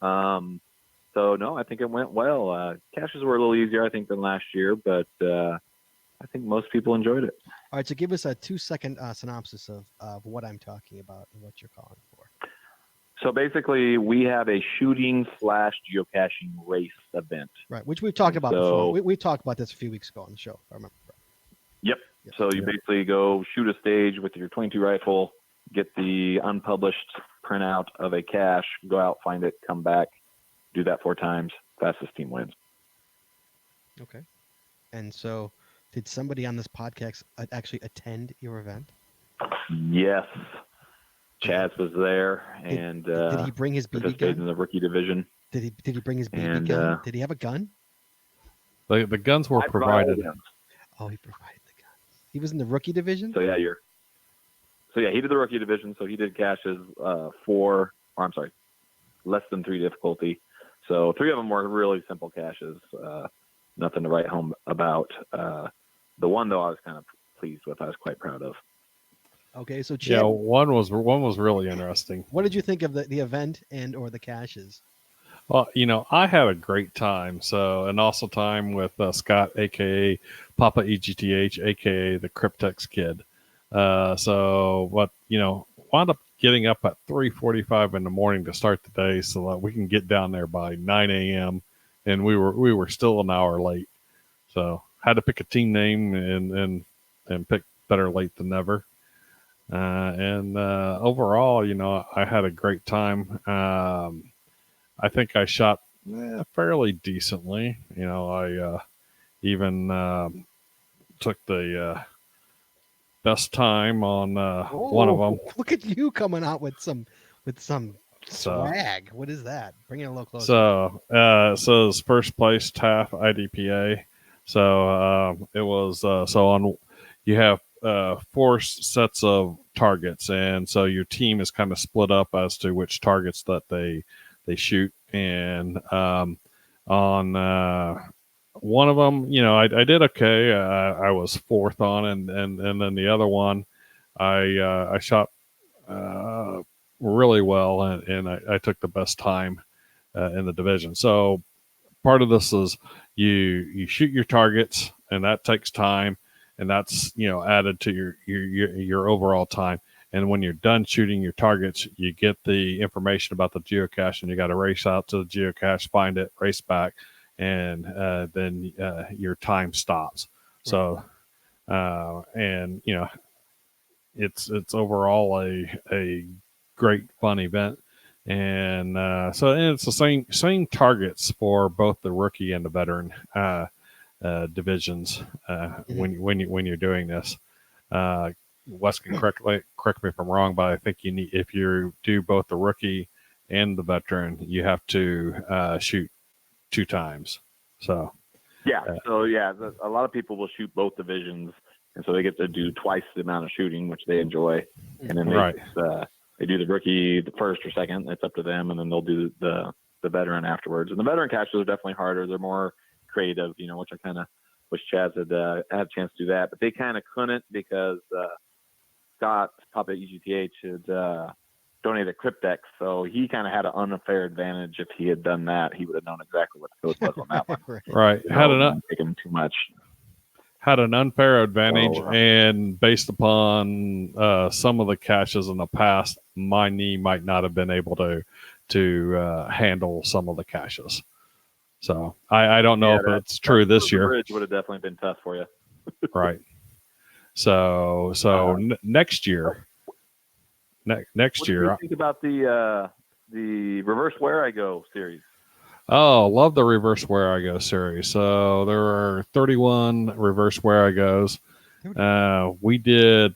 [SPEAKER 8] So, no, I think it went well. Caches were a little easier, I think, than last year, but I think most people enjoyed it.
[SPEAKER 1] All right, so give us a 2-second synopsis of what I'm talking about and what you're calling for.
[SPEAKER 8] So basically, we have a shooting / geocaching race event.
[SPEAKER 1] Right, which we've talked about before. We talked about this a few weeks ago on the show, if I remember.
[SPEAKER 8] Yep. So you basically go shoot a stage with your .22 rifle, get the unpublished printout of a cache, go out, find it, come back, do that 4 times. Fastest team wins.
[SPEAKER 1] Okay. And so, did somebody on this podcast actually attend your event?
[SPEAKER 8] Yes. Chaz was there, and
[SPEAKER 1] did he bring his BB
[SPEAKER 8] participated
[SPEAKER 1] gun
[SPEAKER 8] in the rookie division.
[SPEAKER 1] Did he bring his BB gun? Did he have a gun?
[SPEAKER 2] The guns were provided.
[SPEAKER 1] Oh, he provided the guns. He was in the rookie division.
[SPEAKER 8] So yeah, he did the rookie division. So he did caches less than 3 difficulty. So 3 of them were really simple caches, nothing to write home about. The one though, I was kind of pleased with. I was quite proud of.
[SPEAKER 1] Okay, so Chad,
[SPEAKER 2] Yeah, one was really interesting.
[SPEAKER 1] what did you think of the event and or the caches?
[SPEAKER 2] Well, I had a great time. So, and also time with Scott, aka Papa EGTH, aka the Cryptex Kid. Wound up getting up at 3:45 in the morning to start the day, so that we can get down there by 9 a.m. And we were still an hour late. So had to pick a team name and pick better late than never. Overall, I had a great time. I think I shot fairly decently. I even took the best time on one of them.
[SPEAKER 1] Look at you coming out with some swag. What is that? Bring it a little closer.
[SPEAKER 2] So it says first place TAF IDPA. So it was you have 4 sets of targets, and so your team is kind of split up as to which targets that they shoot. And on one of them, I did okay. I was 4th on, and then the other one, I shot really well, and I took the best time in the division. So part of this is you shoot your targets, and that takes time, and that's added to your overall time. And when you're done shooting your targets, you get the information about the geocache, and you got to race out to the geocache, find it, race back, and then your time stops. So, it's overall a great fun event, and it's the same targets for both the rookie and the veteran divisions when you're doing this. Wes can correct me if I'm wrong, but I think if you do both the rookie and the veteran, you have to shoot 2 times. So a lot of people will shoot both divisions, and so they get to do twice the amount of shooting, which they enjoy. And then they do the rookie the first or second. It's up to them, and then they'll do the veteran afterwards. And the veteran caches are definitely harder. They're more creative, which I kind of wish Chaz had a chance to do that, but they kind of couldn't because Scott, Papa EGTH, had donated a Cryptex, so he kind of had an unfair advantage. If he had done that, he would have known exactly what the code was on that one. Right.
[SPEAKER 8] Taking too much.
[SPEAKER 2] Had an unfair advantage, and based upon some of the caches in the past, my knee might not have been able to handle some of the caches. So I don't know if it's true this year.
[SPEAKER 8] Bridge would have definitely been tough for you.
[SPEAKER 2] Right. So next year, next
[SPEAKER 8] what
[SPEAKER 2] year.
[SPEAKER 8] What do you think about the the Reverse Where I Go series.
[SPEAKER 2] Oh, love the Reverse Where I Go series. So there are 31 Reverse Where I Goes. We did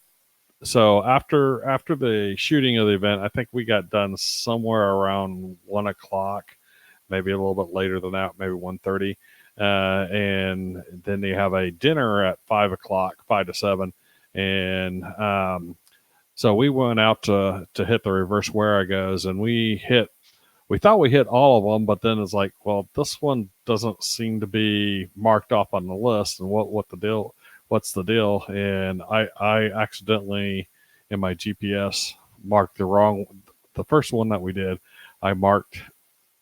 [SPEAKER 2] so after the shooting of the event. I think we got done somewhere around 1:00, maybe a little bit later than that, maybe 1:30. And then they have a dinner at 5:00, 5 to 7, and so we went out to hit the Reverse Where I Goes, and we thought we hit all of them, but then it's like, well, this one doesn't seem to be marked off on the list, and what's the deal? And I accidentally in my GPS marked the first one that we did, I marked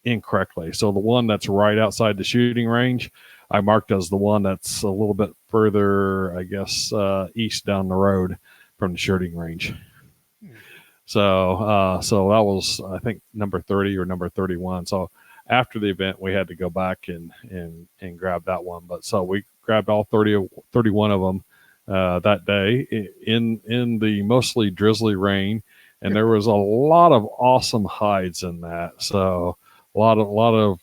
[SPEAKER 2] incorrectly. So the one that's right outside the shooting range, I marked as the one that's a little bit further, I guess, east down the road from the shooting range. So that was, I think, number 30 or number 31. So after the event, we had to go back and grab that one. But so we grabbed all 31 of them that day in the mostly drizzly rain, and there was a lot of awesome hides in that. So a lot of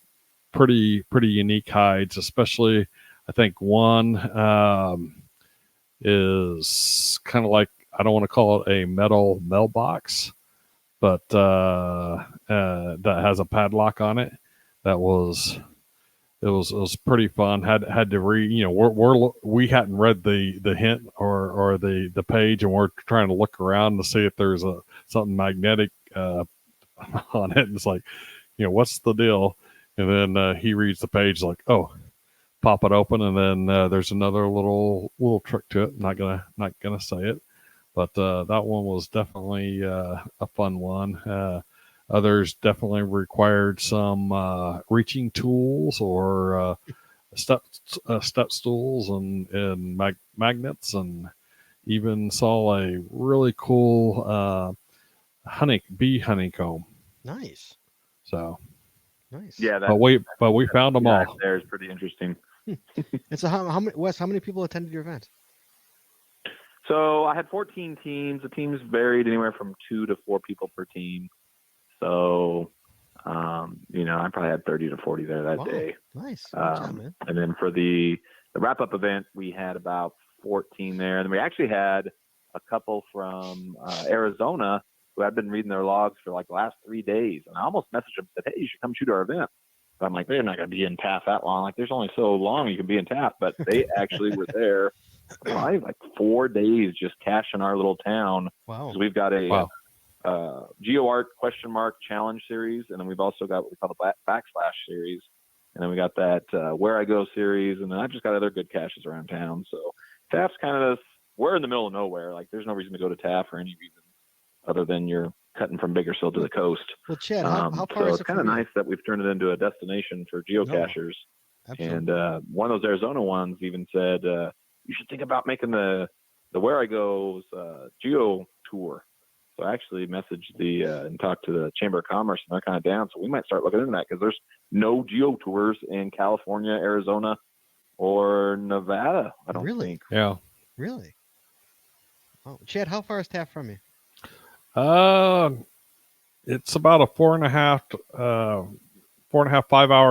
[SPEAKER 2] pretty unique hides, especially I think one is kind of like, I don't want to call it a metal mailbox, but that has a padlock on it. It was pretty fun. Had to read, we hadn't read the hint or the page, and we're trying to look around to see if there's something magnetic on it. And it's like, what's the deal? And then he reads the page, like, oh, pop it open, and then there's another little trick to it. Not gonna say it. But that one was definitely a fun one. Others definitely required some reaching tools or step stools and magnets, and even saw a really cool bee honeycomb.
[SPEAKER 1] Nice.
[SPEAKER 2] So
[SPEAKER 1] nice.
[SPEAKER 8] Yeah,
[SPEAKER 2] but we found them all.
[SPEAKER 8] There is pretty interesting.
[SPEAKER 1] And so how many, Wes, how many people attended your event?
[SPEAKER 8] So I had 14 teams. The teams varied anywhere from 2 to 4 people per team. So, I probably had 30 to 40 there that day.
[SPEAKER 1] Nice. Good job, man.
[SPEAKER 8] And then for the wrap-up event, we had about 14 there. And we actually had a couple from Arizona who had been reading their logs for like the last 3 days. And I almost messaged them and said, hey, you should come shoot our event. But I'm like, they're not going to be in TAF that long. Like, there's only so long you can be in TAF. But they actually were there probably like 4 days just caching our little town.
[SPEAKER 1] Wow.
[SPEAKER 8] So we've got a GeoArt ? Challenge series, and then we've also got what we call the backslash series, and then we got that Where I Go series, and then I've just got other good caches around town. So TAF's kind of, we're in the middle of nowhere. Like, there's no reason to go to TAF for any reason other than you're cutting from Bakersfield to the coast.
[SPEAKER 1] Well, Chad, how far
[SPEAKER 8] so
[SPEAKER 1] is
[SPEAKER 8] it's
[SPEAKER 1] it
[SPEAKER 8] kind of
[SPEAKER 1] from you?
[SPEAKER 8] nice that we've turned it into a destination for geocachers.
[SPEAKER 1] Absolutely.
[SPEAKER 8] And one of those Arizona ones even said, you should think about making the Where I Go's geo tour. So I actually messaged and talked to the Chamber of Commerce, and they're kind of down. So we might start looking into that, because there's no geo tours in California, Arizona, or Nevada, I don't think.
[SPEAKER 2] Yeah.
[SPEAKER 1] Really? Oh, Chad, how far is TAF from you?
[SPEAKER 2] It's about a 5-hour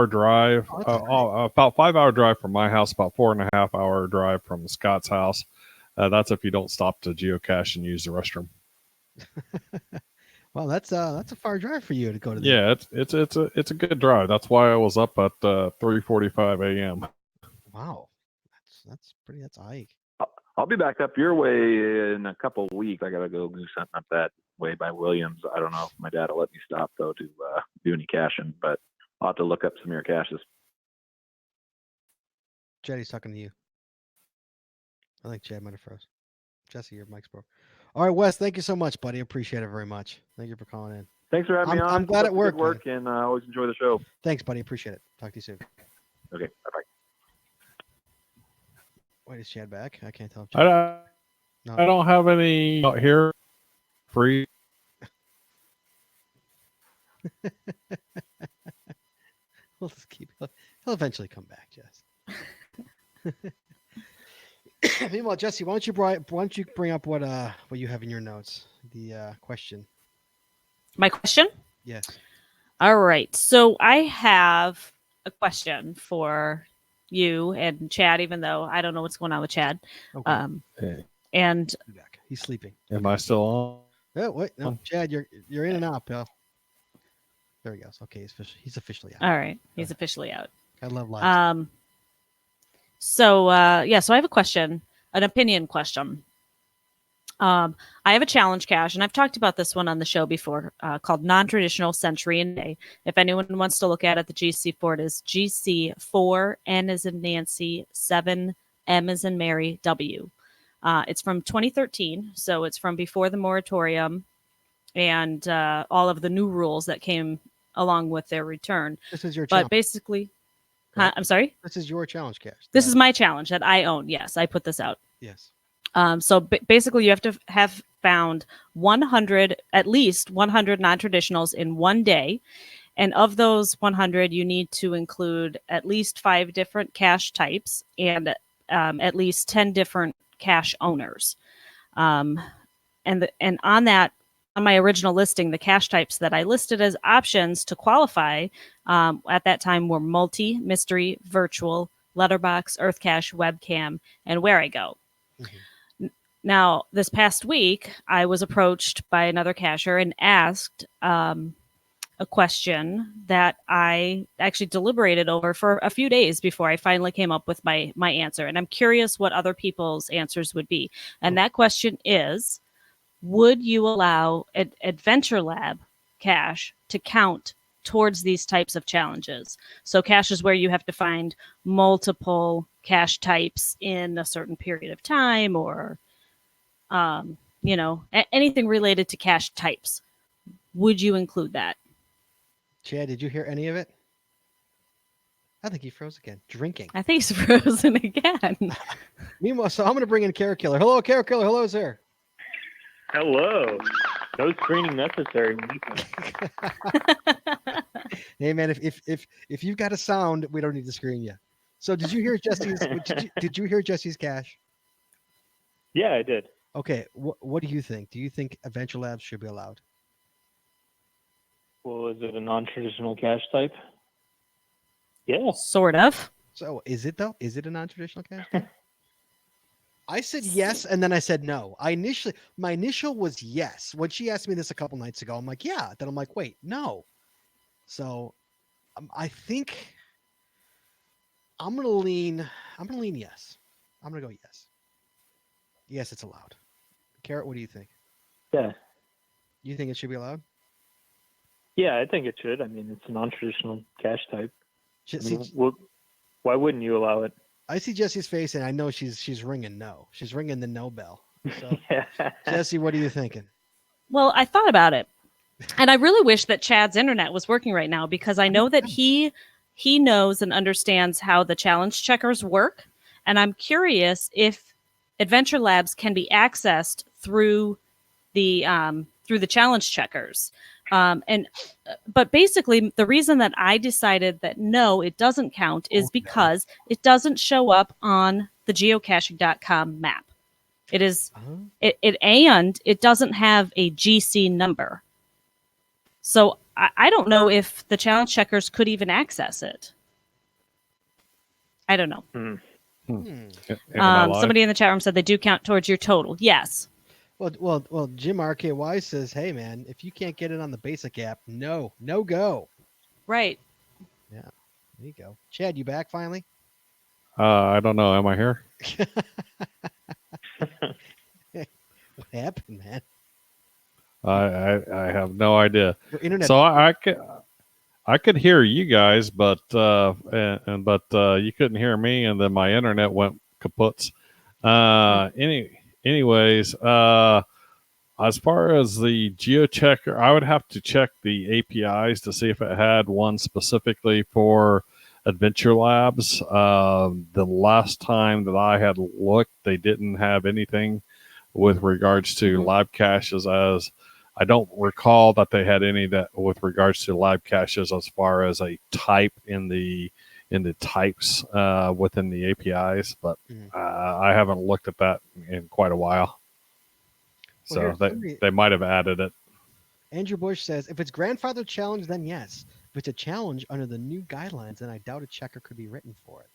[SPEAKER 2] drive. About 5-hour drive from my house, about 4.5-hour drive from Scott's house. That's if you don't stop to geocache and use the restroom.
[SPEAKER 1] Well, that's a far drive for you to go to.
[SPEAKER 2] Yeah, it's a good drive. That's why I was up at 3:45 a.m.
[SPEAKER 1] Wow, that's a hike.
[SPEAKER 8] I'll be back up your way in a couple of weeks. I gotta go do something up that way by Williams. I don't know if my dad will let me stop though to do any caching, but I'll have to look up some of your caches.
[SPEAKER 1] Jetty's talking to you. I think Chad might have froze. Jesse, your mic's broke. All right, Wes, thank you so much, buddy. Appreciate it very much. Thank you for calling in.
[SPEAKER 8] Thanks for having me on.
[SPEAKER 1] I'm glad it worked.
[SPEAKER 8] Good work, and I always enjoy the show.
[SPEAKER 1] Thanks, buddy. Appreciate it. Talk to you soon.
[SPEAKER 8] Okay, bye-bye.
[SPEAKER 1] Wait, is Chad back? I can't tell.
[SPEAKER 2] I don't have any out here free.
[SPEAKER 1] We'll just keep. He'll eventually come back, Jess. Meanwhile, Jesse, why don't you bring up what you have in your notes? The question.
[SPEAKER 3] My question?
[SPEAKER 1] Yes.
[SPEAKER 3] All right. So I have a question for you and Chad, even though I don't know what's going on with Chad.
[SPEAKER 1] Okay.
[SPEAKER 3] And
[SPEAKER 1] he's sleeping.
[SPEAKER 2] Am I still on?
[SPEAKER 1] Oh, wait, no, Chad, you're in and out, pal. There he goes. Okay, he's officially out.
[SPEAKER 3] All right, he's officially out.
[SPEAKER 1] I love live.
[SPEAKER 3] So so I have a question, an opinion question. I have a challenge cache, and I've talked about this one on the show before, called Non-Traditional Century and Day. If anyone wants to look at it, the GC for it is GC4, N as in Nancy, 7, M as in Mary, W. It's from 2013, so it's from before the moratorium and all of the new rules that came along with their return.
[SPEAKER 1] This is your challenge.
[SPEAKER 3] But basically, I'm sorry?
[SPEAKER 1] This is your challenge cache.
[SPEAKER 3] This is my challenge that I own. Yes, I put this out.
[SPEAKER 1] Yes.
[SPEAKER 3] So basically, you have to have found 100, at least 100 non-traditionals in one day. And of those 100, you need to include at least 5 different cache types and at least 10 different cache owners. And on that, on my original listing, the cache types that I listed as options to qualify at that time were multi, mystery, virtual, letterbox, earth cache, webcam, and where I go. Mm-hmm. Now, this past week, I was approached by another cacher and asked a question that I actually deliberated over for a few days before I finally came up with my answer. And I'm curious what other people's answers would be. And that question is, would you allow an Adventure Lab cache to count towards these types of challenges? So caches where you have to find multiple cache types in a certain period of time, or anything related to cache types. Would you include that?
[SPEAKER 1] Chad, did you hear any of it? I think he froze again. Drinking.
[SPEAKER 3] I think he's frozen again.
[SPEAKER 1] Meanwhile, so I'm going to bring in Carrot Killer. Hello, Carrot Killer. Hello, sir.
[SPEAKER 9] Hello. No screening necessary.
[SPEAKER 1] Hey, man, if you've got a sound, we don't need to screen you. So did you hear Jesse's? did you hear Jesse's cache?
[SPEAKER 9] Yeah, I did.
[SPEAKER 1] Okay, what do you think? Do you think Adventure Labs should be allowed?
[SPEAKER 9] Well, is it a non-traditional cache type? Yeah.
[SPEAKER 3] Sort of.
[SPEAKER 1] So is it, though? Is it a non-traditional cache type? I said yes, and then I said no. My initial was yes. When she asked me this a couple nights ago, I'm like, yeah. Then I'm like, wait, no. So I think I'm gonna lean yes. I'm gonna go yes. Yes, it's allowed. Carrot, what do you think?
[SPEAKER 9] Yeah.
[SPEAKER 1] You think it should be allowed?
[SPEAKER 9] Yeah, I think it should. I mean, it's a non-traditional cache type.
[SPEAKER 1] Well,
[SPEAKER 9] why wouldn't you allow it?
[SPEAKER 1] I see Jesse's face, and I know she's ringing no. She's ringing the no bell. So,
[SPEAKER 9] yeah.
[SPEAKER 1] Jesse, what are you thinking?
[SPEAKER 3] Well, I thought about it, and I really wish that Chad's internet was working right now, because I know that he knows and understands how the challenge checkers work, and I'm curious if Adventure Labs can be accessed through the challenge checkers. But basically, the reason that I decided that no, it doesn't count is because it doesn't show up on the geocaching.com map. It is and it doesn't have a GC number. So I don't know if the challenge checkers could even access it. I don't know. Somebody in the chat room said they do count towards your total. Yes.
[SPEAKER 1] Well, Jim RKY says, hey, man, if you can't get it on the basic app, no go.
[SPEAKER 3] Right.
[SPEAKER 1] Yeah, there you go. Chad, you back finally?
[SPEAKER 2] I don't know. Am I here?
[SPEAKER 1] What happened, man?
[SPEAKER 2] I have no idea.
[SPEAKER 1] Your internet.
[SPEAKER 2] So I could hear you guys, but you couldn't hear me, and then my internet went kaput. Anyways, as far as the GeoChecker, I would have to check the APIs to see if it had one specifically for Adventure Labs. The last time that I had looked, they didn't have anything with regards to lab caches, as I don't recall that they had any that with regards to lab caches as far as a type in the types within the APIs, but I haven't looked at that in quite a while. So they might have added it.
[SPEAKER 1] Andrew Bush says, if it's grandfather challenge, then yes. If it's a challenge under the new guidelines, then I doubt a checker could be written for it.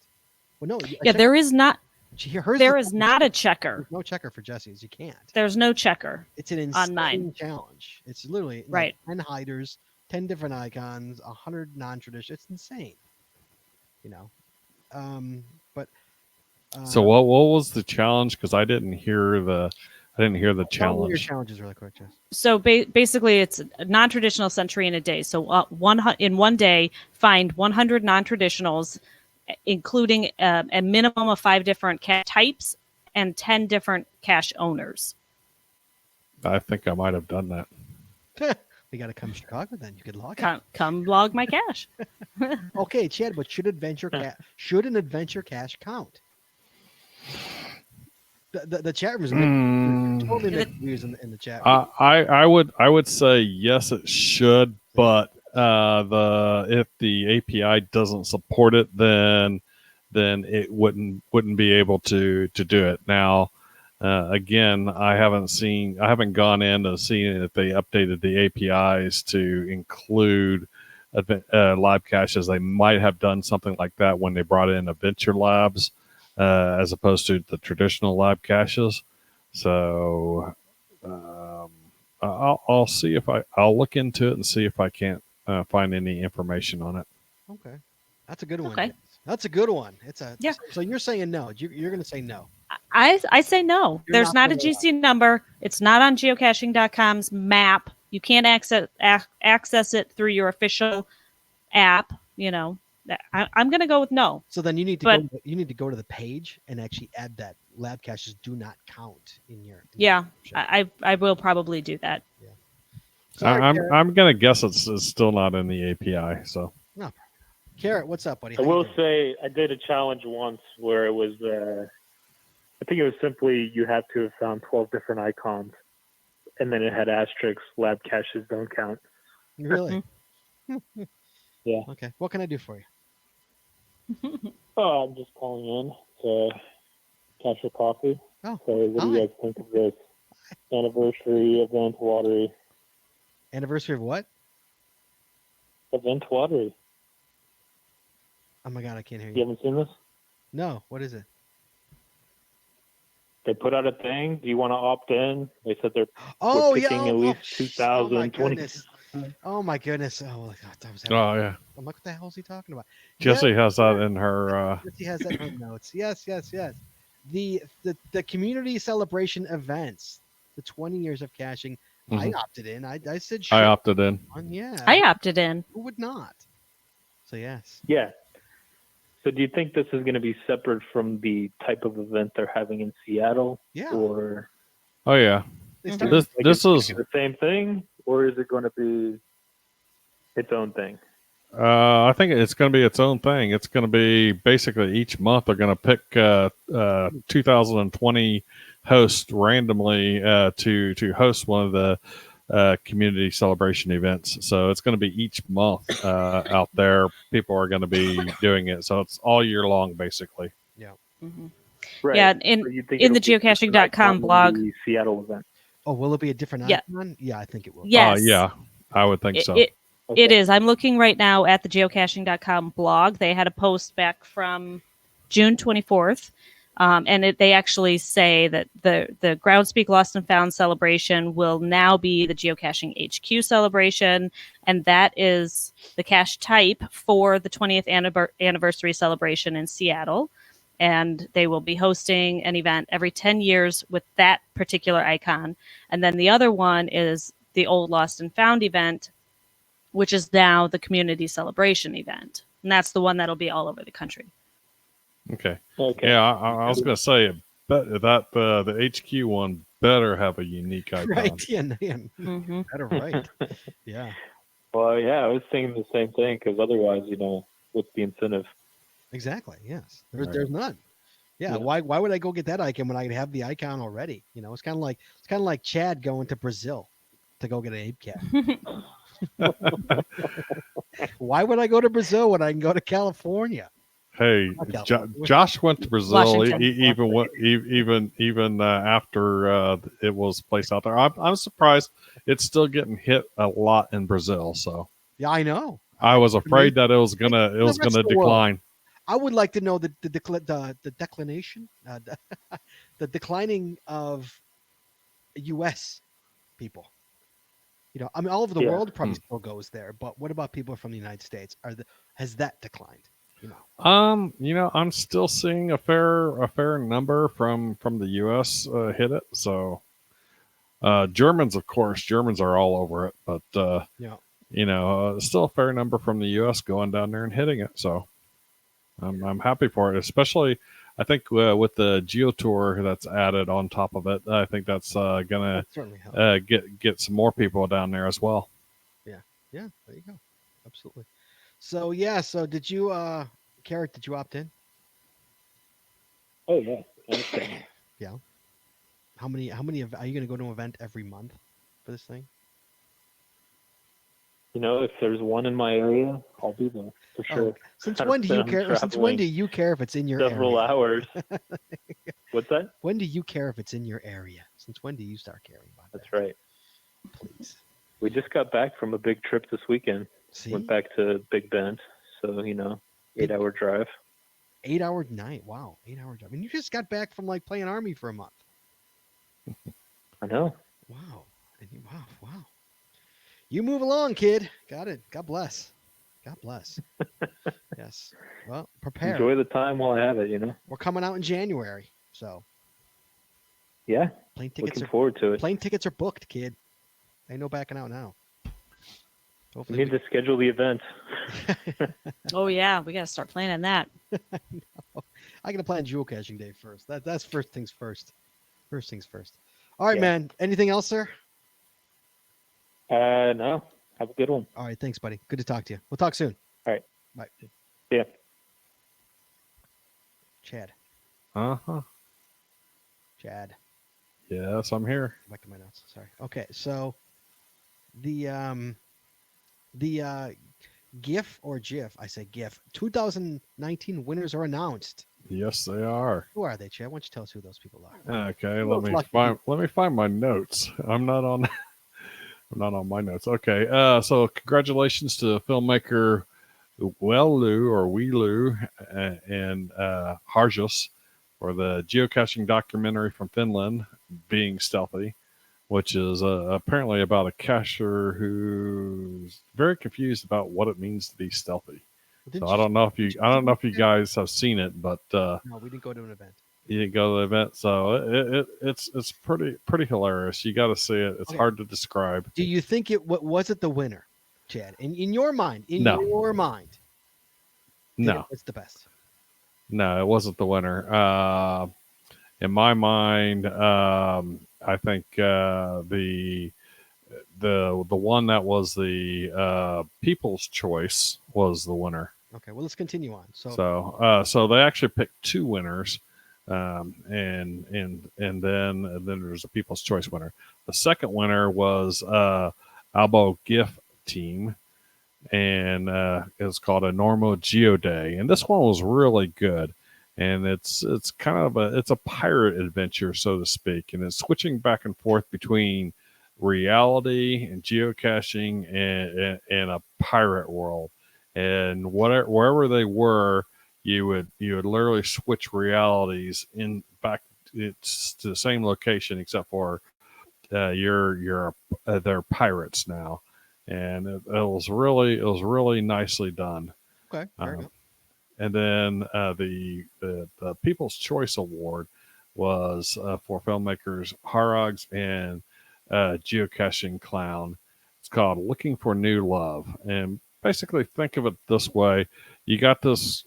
[SPEAKER 1] Well, no.
[SPEAKER 3] Yeah, there is not. There
[SPEAKER 1] is
[SPEAKER 3] is not a checker.
[SPEAKER 1] There's no checker for Jesse's. You can't.
[SPEAKER 3] There's no checker.
[SPEAKER 1] It's an insane challenge. It's literally
[SPEAKER 3] right.
[SPEAKER 1] 10 hiders, 10 different icons, 100 non-traditional. It's insane. You know. But
[SPEAKER 2] so what was the challenge? Because I didn't hear the challenge.
[SPEAKER 1] Your challenges really quick, Jess.
[SPEAKER 3] So basically, it's a non-traditional century in a day. So in one day, find 100 non-traditionals, including a minimum of 5 different cache types and 10 different cache owners.
[SPEAKER 2] I think I might have done that.
[SPEAKER 1] We got to come to Chicago then. You could log
[SPEAKER 3] come log my cache.
[SPEAKER 1] Okay, Chad, but should an adventure cache count? The chat room is totally mixed views in the chat room.
[SPEAKER 2] I would say yes, it should, but if the API doesn't support it, then it wouldn't be able to do it. Now, again, I haven't gone in to see if they updated the APIs to include live caches. They might have done something like that when they brought in Adventure Labs, as opposed to the traditional live caches. So I'll see if I'll look into it and see if I can't find any information on it.
[SPEAKER 1] Okay, that's a good one.
[SPEAKER 3] Okay.
[SPEAKER 1] That's a good one.
[SPEAKER 3] Yeah.
[SPEAKER 1] So you're saying no. You're going to say no.
[SPEAKER 3] I say no. There's not a
[SPEAKER 1] gonna
[SPEAKER 3] GC number. It's not on geocaching.com's map. You can't access it through your official app. You know, I'm going to go with no.
[SPEAKER 1] So then you need to go to the page and actually add that lab caches do not count in your.
[SPEAKER 3] I will probably do that.
[SPEAKER 1] Yeah.
[SPEAKER 2] Sorry, I'm going to guess it's still not in the API. So.
[SPEAKER 1] No. Carrot, what's up, buddy?
[SPEAKER 9] I will say I did a challenge once where it was, I think it was simply you had to have found 12 different icons, and then it had asterisks, lab caches don't count.
[SPEAKER 1] Really?
[SPEAKER 9] Yeah.
[SPEAKER 1] Okay. What can I do for you?
[SPEAKER 9] Oh, I'm just calling in to cash your coffee.
[SPEAKER 1] Oh.
[SPEAKER 9] So what do you guys think of this anniversary event lottery?
[SPEAKER 1] Anniversary of what?
[SPEAKER 9] Event lottery.
[SPEAKER 1] Oh my God, I can't hear you.
[SPEAKER 9] You haven't seen this?
[SPEAKER 1] No. What is it?
[SPEAKER 9] They put out a thing. Do you want to opt in? They said they're picking at least 2,020.
[SPEAKER 1] Oh my goodness. Oh my God. That was
[SPEAKER 2] yeah.
[SPEAKER 1] I'm like, what the hell is he talking about?
[SPEAKER 2] Jessie has that in her.
[SPEAKER 1] Jessie has that in her notes. Yes. The community celebration events, the 20 years of caching.
[SPEAKER 2] Mm-hmm.
[SPEAKER 1] I opted in. I said sure.
[SPEAKER 2] I opted in.
[SPEAKER 1] Yeah.
[SPEAKER 3] I opted in.
[SPEAKER 1] Who would not? So yes.
[SPEAKER 9] Yeah. So do you think this is going to be separate from the type of event they're having in Seattle?
[SPEAKER 1] Yeah.
[SPEAKER 9] Or
[SPEAKER 2] oh yeah.
[SPEAKER 1] This
[SPEAKER 2] is
[SPEAKER 9] the same thing, or is it going to be its own thing?
[SPEAKER 2] I think it's going to be its own thing. It's going to be basically each month they're going to pick 2020 hosts randomly to host one of the community celebration events. So it's going to be each month out there. People are going to be doing it. So it's all year long, basically.
[SPEAKER 1] Yeah.
[SPEAKER 3] Mm-hmm.
[SPEAKER 9] Right.
[SPEAKER 3] Yeah. In the geocaching.com blog.
[SPEAKER 9] The Seattle event.
[SPEAKER 1] Oh, will it be a different icon? Yeah, I think it will.
[SPEAKER 3] Yes.
[SPEAKER 2] Yeah, I would think so.
[SPEAKER 3] It is. I'm looking right now at the geocaching.com blog. They had a post back from June 24th. And they actually say that the Groundspeak Lost and Found celebration will now be the Geocaching HQ celebration, and that is the cache type for the 20th anniversary celebration in Seattle. And they will be hosting an event every 10 years with that particular icon. And then the other one is the Old Lost and Found event, which is now the community celebration event. And that's the one that'll be all over the country.
[SPEAKER 2] Okay. Yeah, I was going to say that the HQ one better have a unique icon.
[SPEAKER 1] Right. Yeah.
[SPEAKER 3] Mm-hmm.
[SPEAKER 1] Better right. Yeah.
[SPEAKER 9] Well, yeah, I was thinking the same thing because otherwise, what's the incentive?
[SPEAKER 1] Exactly. Yes. There's none. Yeah. Why would I go get that icon when I have the icon already? It's kind of like Chad going to Brazil to go get an ape cat. Why would I go to Brazil when I can go to California?
[SPEAKER 2] Hey,
[SPEAKER 1] Not
[SPEAKER 2] Josh went to Brazil
[SPEAKER 3] Washington.
[SPEAKER 2] even after it was placed out there. I'm surprised it's still getting hit a lot in Brazil. So
[SPEAKER 1] Yeah, I know.
[SPEAKER 2] I was afraid that it was
[SPEAKER 1] The
[SPEAKER 2] gonna
[SPEAKER 1] rest of the world.
[SPEAKER 2] decline.
[SPEAKER 1] I would like to know the declination, the declining of U.S. people. I mean, all over the world probably still goes there, but what about people from the United States? Has that declined?
[SPEAKER 2] I'm still seeing a fair number from the U.S. Hit it. So Germans, of course, Germans are all over it, but still a fair number from the U.S. going down there and hitting it. So I'm happy for it, especially I think with the Geo Tour that's added on top of it. I think that's gonna get some more people down there as well.
[SPEAKER 1] Yeah, there you go. Absolutely. So did you, Carrot? Did you opt in?
[SPEAKER 9] Oh yeah, okay.
[SPEAKER 1] Yeah. How many? Are you going to go to an event every month for this thing?
[SPEAKER 9] If there's one in my area, I'll be there for sure.
[SPEAKER 1] Oh, since when do you care? Since when do you care if it's in your
[SPEAKER 9] several
[SPEAKER 1] area?
[SPEAKER 9] hours? What's that?
[SPEAKER 1] When do you care if it's in your area? Since when do you start caring about that?
[SPEAKER 9] That's right.
[SPEAKER 1] Please.
[SPEAKER 9] We just got back from a big trip this weekend.
[SPEAKER 1] See?
[SPEAKER 9] Went back to Big Bend, so 8-hour drive.
[SPEAKER 1] 8-hour night. Wow, 8-hour drive. And you just got back from playing Army for a month.
[SPEAKER 9] I know.
[SPEAKER 1] Wow. Wow. You move along, kid. Got it. God bless. Yes. Well, prepare.
[SPEAKER 9] Enjoy the time while I have it.
[SPEAKER 1] We're coming out in January, so
[SPEAKER 9] yeah.
[SPEAKER 1] Looking
[SPEAKER 9] forward to it.
[SPEAKER 1] Plane tickets are booked, kid. Ain't no backing out now.
[SPEAKER 9] We need to schedule the event.
[SPEAKER 3] Oh yeah, we got to start planning that.
[SPEAKER 1] I got to plan geocaching day first. That's first things first. First things first. All right, man. Anything else, sir?
[SPEAKER 9] No. Have a good one.
[SPEAKER 1] All right, thanks, buddy. Good to talk to you. We'll talk soon.
[SPEAKER 9] All right.
[SPEAKER 1] Bye.
[SPEAKER 9] Yeah.
[SPEAKER 1] Chad. Chad.
[SPEAKER 2] Yes, I'm here.
[SPEAKER 1] Back to my notes. Sorry. Okay, so the GIF or GIF, I say GIF, 2019 winners are announced.
[SPEAKER 2] Yes, they are.
[SPEAKER 1] Who are they, Chad? Why don't you tell us who those people are?
[SPEAKER 2] Okay, let me find my notes. I'm not on my notes. Okay, so congratulations to filmmaker Weelu and Harjus for the geocaching documentary from Finland, Being Stealthy, which is apparently about a cacher who's very confused about what it means to be stealthy. So I don't know if you guys have seen it, but
[SPEAKER 1] no, we didn't go to an event.
[SPEAKER 2] You didn't go to the event, so it's pretty hilarious. You got to see it. It's hard to describe.
[SPEAKER 1] Do you think was it the winner, Chad? In your mind, your mind,
[SPEAKER 2] no,
[SPEAKER 1] it's the best.
[SPEAKER 2] No, it wasn't the winner. In my mind, I think the one that was the People's Choice was the winner.
[SPEAKER 1] Okay, well, let's continue on.
[SPEAKER 2] So they actually picked two winners, and then there's a People's Choice winner. The second winner was Albo GIF team, and it's called a Normal Geo Day, and this one was really good. And it's kind of a pirate adventure, so to speak, and it's switching back and forth between reality and geocaching and a pirate world. And wherever they were, you would literally switch realities in back to the same location, except for they're pirates now, and it was really nicely done.
[SPEAKER 1] Okay, fair enough.
[SPEAKER 2] And then the People's Choice Award was for filmmakers Harogs and Geocaching Clown. It's called Looking for New Love. And basically think of it this way. You got this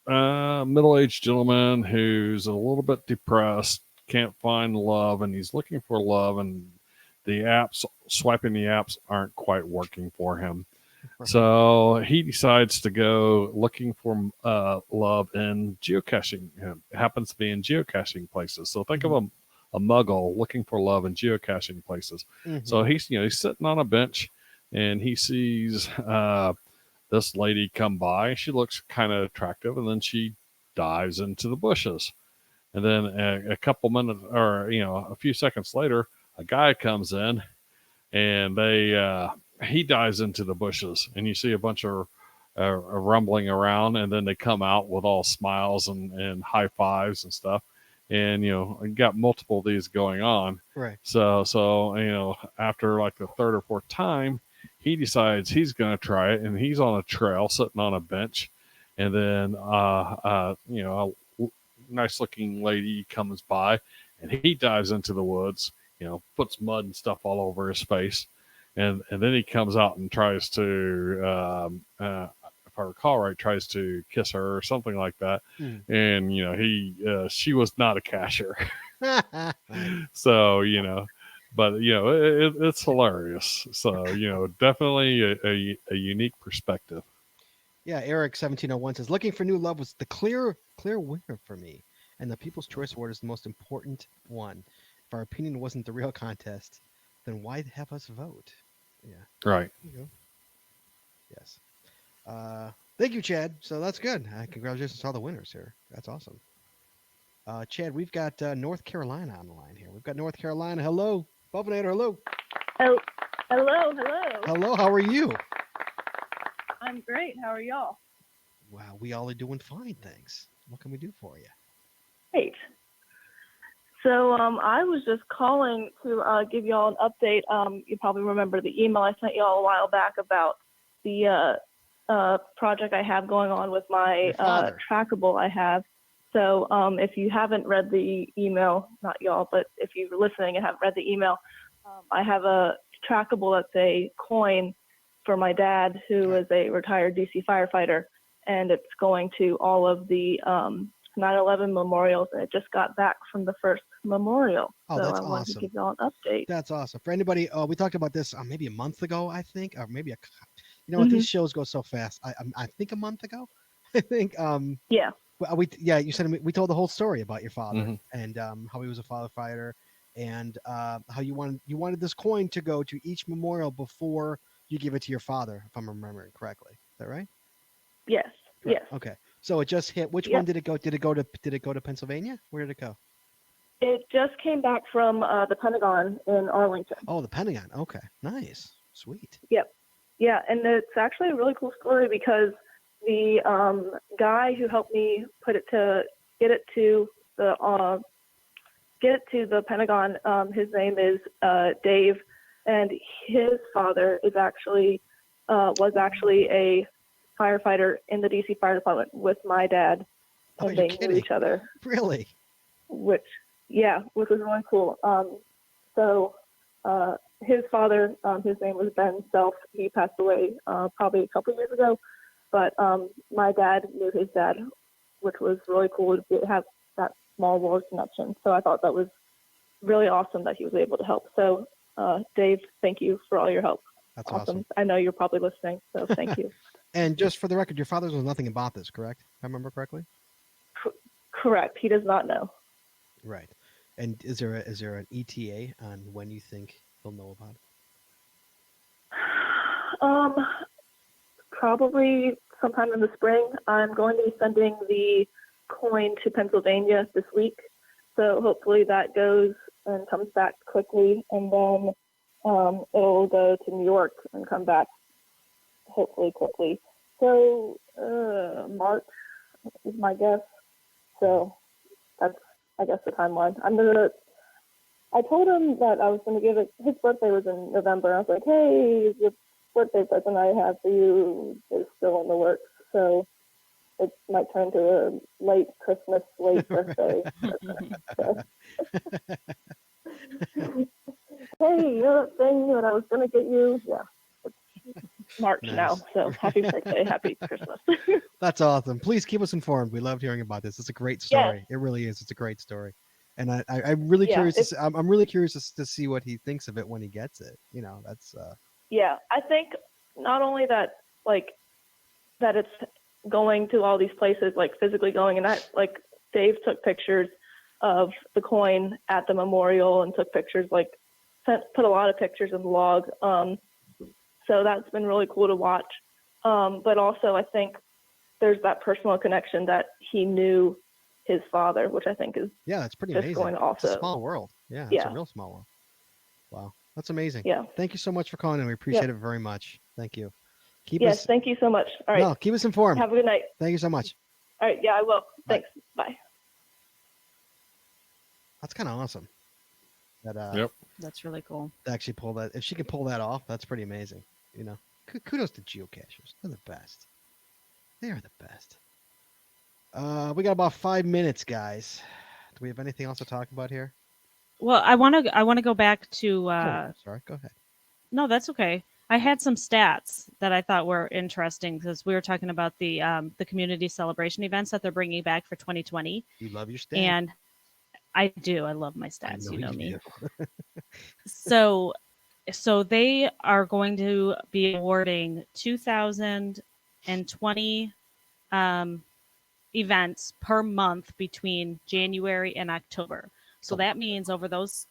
[SPEAKER 2] middle-aged gentleman who's a little bit depressed, can't find love, and he's looking for love, and swiping the apps aren't quite working for him. So he decides to go looking for love in geocaching. It happens to be in geocaching places. So think of a muggle looking for love in geocaching places. Mm-hmm. So he's sitting on a bench, and he sees this lady come by. She looks kind of attractive, and then she dives into the bushes. And then a couple minutes, or a few seconds later, a guy comes in, and he dives into the bushes, and you see a bunch of rumbling around, and then they come out with all smiles and high fives and stuff. And got multiple of these going on.
[SPEAKER 1] Right.
[SPEAKER 2] So after like the third or fourth time, he decides he's going to try it, and he's on a trail sitting on a bench, and then a nice looking lady comes by, and he dives into the woods, puts mud and stuff all over his face, and then he comes out and tries to if I recall right, tries to kiss her or something like that. And she was not a cashier. So but it's hilarious. So definitely a unique perspective.
[SPEAKER 1] Yeah, Eric 1701 says, looking for new love was the clear winner for me, and the People's Choice Award is the most important one. If our opinion wasn't the real contest, then why have us vote? Yeah.
[SPEAKER 2] Right.
[SPEAKER 1] There you go. Yes. Thank you, Chad. So that's good. Congratulations to all the winners here. That's awesome. Chad, we've got North Carolina on the line here. We've got North Carolina. Hello. Bovinator, hello.
[SPEAKER 10] Oh, hello.
[SPEAKER 1] Hello, how are you?
[SPEAKER 10] I'm great. How are y'all?
[SPEAKER 1] Wow, we all are doing fine, thanks. What can we do for you?
[SPEAKER 10] Great. So I was just calling to give y'all an update. You probably remember the email I sent y'all a while back about the project I have going on with my trackable I have. So if you haven't read the email, not y'all, but if you're listening and haven't read the email, I have a trackable that's a coin for my dad, who is a retired DC firefighter, and it's going to all of the 9/11 memorials, and it just got back from the first memorial.
[SPEAKER 1] Oh,
[SPEAKER 10] so
[SPEAKER 1] that's
[SPEAKER 10] I wanted
[SPEAKER 1] awesome.
[SPEAKER 10] to give y'all an update.
[SPEAKER 1] That's awesome. For anybody, we talked about this maybe a month ago, I think, or maybe what, these shows go so fast. I think a month ago. I think.
[SPEAKER 10] Yeah.
[SPEAKER 1] You said we told the whole story about your father and how he was a firefighter, and how you wanted this coin to go to each memorial before you give it to your father, if I'm remembering correctly. Is that right?
[SPEAKER 10] Yes.
[SPEAKER 1] Right.
[SPEAKER 10] Yes.
[SPEAKER 1] Okay. So it just hit. Which one did it go? Did it go to Pennsylvania? Where did it go?
[SPEAKER 10] It just came back from the Pentagon in Arlington.
[SPEAKER 1] Oh, the Pentagon. Okay. Nice. Sweet.
[SPEAKER 10] Yep. Yeah, and it's actually a really cool story because the guy who helped me get it to the Pentagon, his name is Dave, and his father is was actually a firefighter in the DC Fire Department with my dad, and they knew each other.
[SPEAKER 1] Really?
[SPEAKER 10] Which was really cool. So his father, his name was Ben Self. He passed away probably a couple of years ago, but my dad knew his dad, which was really cool to have that small world connection. So I thought that was really awesome that he was able to help. So Dave, thank you for all your help.
[SPEAKER 1] That's awesome.
[SPEAKER 10] I know you're probably listening, so thank you.
[SPEAKER 1] And just for the record, your father knows nothing about this, correct? If I remember correctly?
[SPEAKER 10] Correct. He does not know.
[SPEAKER 1] Right. And is there an ETA on when you think he'll know about it?
[SPEAKER 10] Probably sometime in the spring. I'm going to be sending the coin to Pennsylvania this week, so hopefully that goes and comes back quickly, and then it'll go to New York and come back hopefully quickly. So March is my guess. So that's, I guess, the timeline. I told him that I was going to give it, his birthday was in November. I was like, hey, the birthday present I have for you is still in the works. So it might turn to a late Christmas, late birthday. Hey, you know that thing that I was going to get you? Yeah. It's March now, so happy birthday, happy Christmas.
[SPEAKER 1] That's awesome. Please keep us informed. We loved hearing about this. It's a great story. Yes. It really is. It's a great story. And I'm really curious. I'm really curious to see what he thinks of it when he gets it. That's.
[SPEAKER 10] Yeah, I think not only that, that it's going to all these places, physically going, and that, Dave took pictures of the coin at the memorial and took pictures, put a lot of pictures in the log. So that's been really cool to watch. But also I think there's that personal connection that he knew his father, which I think is
[SPEAKER 1] that's pretty
[SPEAKER 10] just
[SPEAKER 1] amazing.
[SPEAKER 10] going to also
[SPEAKER 1] It's a small world. Yeah, it's a real small world. Wow, that's amazing.
[SPEAKER 10] Yeah.
[SPEAKER 1] Thank you so much for calling in. We appreciate it very much. Thank you.
[SPEAKER 10] Thank you so much. All right.
[SPEAKER 1] No, keep us informed.
[SPEAKER 10] Have a good night.
[SPEAKER 1] Thank you so much.
[SPEAKER 10] All right. Yeah, I will. Thanks. Bye.
[SPEAKER 1] That's kind of awesome. That
[SPEAKER 2] Yep.
[SPEAKER 3] That's really cool.
[SPEAKER 1] Actually pull that. If she can pull that off, that's pretty amazing. You know, kudos to geocachers. They're the best. They are the best. We got about 5 minutes, guys. Do we have anything else to talk about here?
[SPEAKER 3] Well, I want to go back to.
[SPEAKER 1] Sorry, go ahead.
[SPEAKER 3] No, that's okay. I had some stats that I thought were interesting because we were talking about the community celebration events that they're bringing back for 2020.
[SPEAKER 1] You love your stats.
[SPEAKER 3] And I do. I love my stats. You know me.
[SPEAKER 1] Do.
[SPEAKER 3] So they are going to be awarding 2,020 events per month between January and October. So that means over those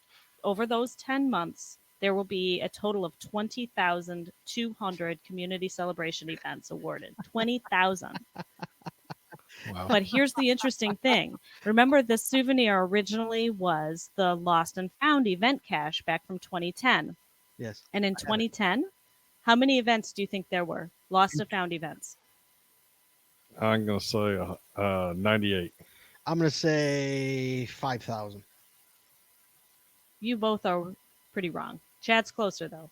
[SPEAKER 3] 10 months, there will be a total of 20,200 community celebration events awarded. 20,000.
[SPEAKER 2] Wow.
[SPEAKER 3] But here's the interesting thing. Remember, the souvenir originally was the Lost and Found event cache back from 2010.
[SPEAKER 1] Yes.
[SPEAKER 3] And in 2010, how many events do you think there were? Lost and Found events.
[SPEAKER 2] I'm going to say 98.
[SPEAKER 1] I'm going to say 5,000.
[SPEAKER 3] You both are pretty wrong. Chad's closer, though.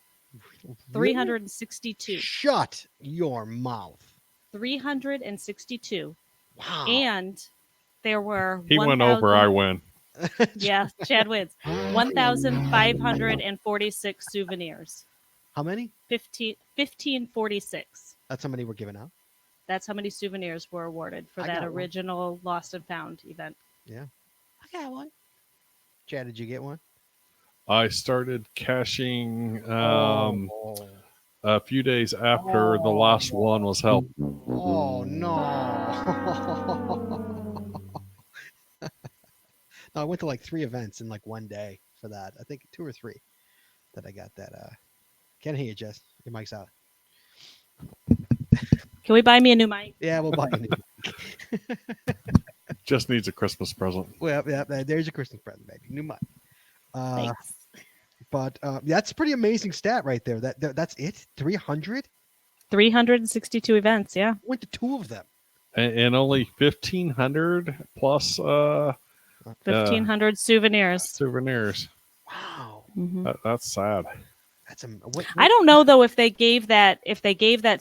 [SPEAKER 3] 362.
[SPEAKER 1] Shut your mouth.
[SPEAKER 3] 362.
[SPEAKER 1] Wow.
[SPEAKER 3] And there were
[SPEAKER 2] He went over, I win.
[SPEAKER 3] Yeah, Chad wins. 1,546 souvenirs.
[SPEAKER 1] How many?
[SPEAKER 3] 1546.
[SPEAKER 1] That's how many we're giving out.
[SPEAKER 3] That's how many souvenirs were awarded for that original Lost and Found event.
[SPEAKER 1] Yeah. I got one. Chad, did you get one?
[SPEAKER 2] I started caching a few days after the last one was held.
[SPEAKER 1] Oh, no. No, I went to like 3 events in like one day for that. I think 2 or 3 that I got that. Can't hear you, Jess. Your mic's out.
[SPEAKER 3] Can we buy me a new mic?
[SPEAKER 1] Yeah, we'll buy a new mic.
[SPEAKER 2] Just needs a Christmas present.
[SPEAKER 1] Well, yeah, there's your Christmas present, baby. New mic.
[SPEAKER 3] Thanks.
[SPEAKER 1] But that's a pretty amazing stat right there. That's it? 300?
[SPEAKER 3] 362 events, yeah.
[SPEAKER 1] Went to 2 of them.
[SPEAKER 2] And only 1,500 plus
[SPEAKER 3] 1,500 souvenirs.
[SPEAKER 2] Souvenirs.
[SPEAKER 1] Wow.
[SPEAKER 3] Mm-hmm.
[SPEAKER 2] That's sad.
[SPEAKER 1] That's
[SPEAKER 3] I don't know though if they gave that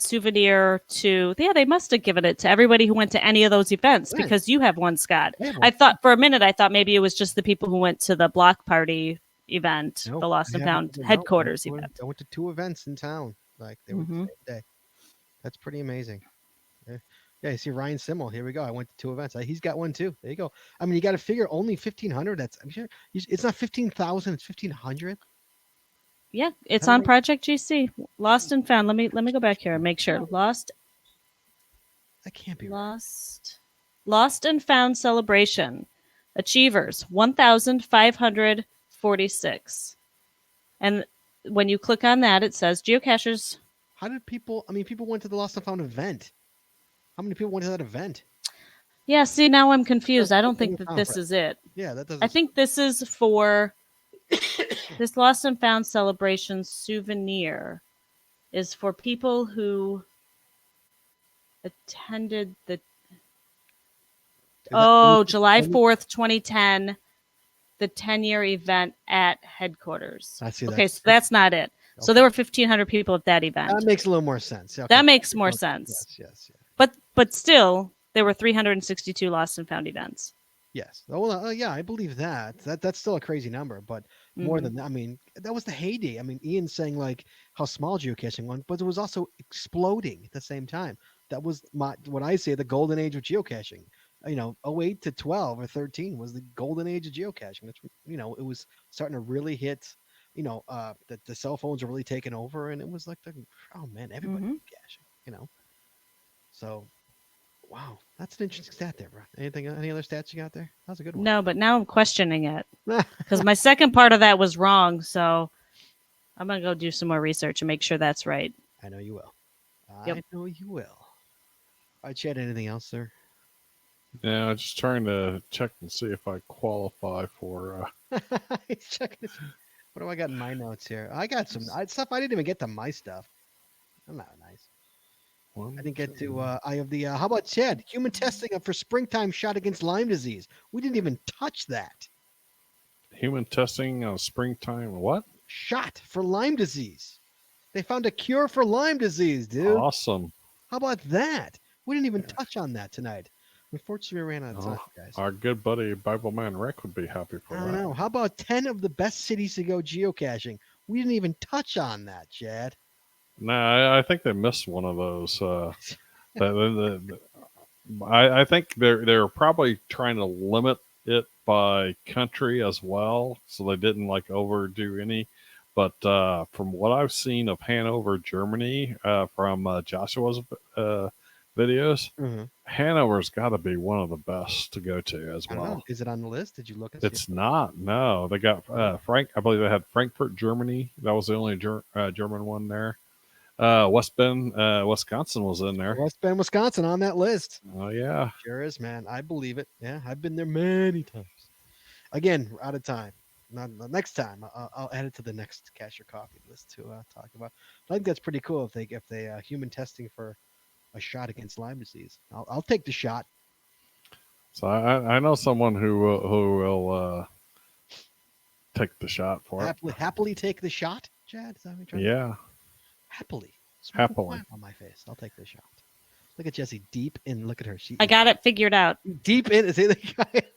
[SPEAKER 3] souvenir to they must have given it to everybody who went to any of those events because you have one, Scott. I thought for a minute maybe it was just the people who went to the block party event, the Lost and Found headquarters event.
[SPEAKER 1] I went to 2 events in town. Like they were the same day. That's pretty amazing. Yeah, you see Ryan Simmel. Here we go. I went to 2 events. He's got one too. There you go. I mean, you got to figure only 1,500. I'm sure it's not 15,000. It's 1,500.
[SPEAKER 3] Yeah, it's on Project GC. Lost and Found. Let me go back here and make sure. Lost.
[SPEAKER 1] That can't be
[SPEAKER 3] Lost. Lost and Found celebration. Achievers 1,546. And when you click on that, it says geocachers.
[SPEAKER 1] How did people? I mean, people went to the Lost and Found event. How many people went to that event?
[SPEAKER 3] Yeah. See, now I'm confused. I don't think that this is it.
[SPEAKER 1] Yeah, that doesn't.
[SPEAKER 3] I think this is for. This Lost and Found celebration souvenir is for people who attended the July 4th, 2010, the 10-year event at headquarters.
[SPEAKER 1] I see.
[SPEAKER 3] Okay, so that's not it. Okay. So there were 1,500 people at that event.
[SPEAKER 1] That makes a little more sense. Okay.
[SPEAKER 3] That makes more sense.
[SPEAKER 1] Yes.
[SPEAKER 3] But still, there were 362 Lost and Found events.
[SPEAKER 1] Yes. Well, yeah, I believe that. That's still a crazy number, but more than that, I mean, that was the heyday. I mean, Ian's saying like how small geocaching went, but it was also exploding at the same time. That was what I say the golden age of geocaching. 08 to 12 or 13 was the golden age of geocaching. That's it was starting to really hit. That the cell phones are really taking over, and it was like everybody was caching. So. Wow, that's an interesting stat there, bro. Any other stats you got there? That was a good one.
[SPEAKER 3] No, but now I'm questioning it because my second part of that was wrong. So I'm gonna go do some more research and make sure that's right.
[SPEAKER 1] I know you will. I know you will. All right, Chad, anything else, sir?
[SPEAKER 2] Yeah, I'm just trying to check and see if I qualify for.
[SPEAKER 1] He's checking his... What do I got in my notes here? I got some stuff. I didn't even get to my stuff. I'm not nice. I didn't get to. I have the. How about Chad? Human testing for springtime shot against Lyme disease. We didn't even touch that.
[SPEAKER 2] Human testing on springtime. What?
[SPEAKER 1] Shot for Lyme disease. They found a cure for Lyme disease, dude.
[SPEAKER 2] Awesome.
[SPEAKER 1] How about that? We didn't even touch on that tonight. Unfortunately, we ran out of time, guys.
[SPEAKER 2] Our good buddy Bible Man Rick would be happy for that.
[SPEAKER 1] I don't know. How about 10 of the best cities to go geocaching? We didn't even touch on that, Chad.
[SPEAKER 2] No, I think they missed one of those. I think they're probably trying to limit it by country as well, so they didn't like overdo any. But from what I've seen of Hanover, Germany, from Joshua's videos, Hanover's got to be one of the best to go to as well.
[SPEAKER 1] Is it on the list? Did you look at it?
[SPEAKER 2] It's not. No, they got Frank. I believe they had Frankfurt, Germany. That was the only German one there. West Bend, Wisconsin was in there.
[SPEAKER 1] West Bend, Wisconsin on that list.
[SPEAKER 2] Oh, yeah.
[SPEAKER 1] Sure is, man. I believe it. Yeah, I've been there many times. Again, we're out of time. Next time, I'll add it to the next Cash Your Coffee list to talk about. I think that's pretty cool if they human testing for a shot against Lyme disease. I'll take the shot.
[SPEAKER 2] So I know someone who will take the shot for it.
[SPEAKER 1] Happily take the shot, Chad? Is that what you're trying to say? Happily.
[SPEAKER 2] Happily.
[SPEAKER 1] On my face. I'll take the shot. Look at Jessie deep in. Look at her.
[SPEAKER 3] I got it figured out.
[SPEAKER 1] Deep in.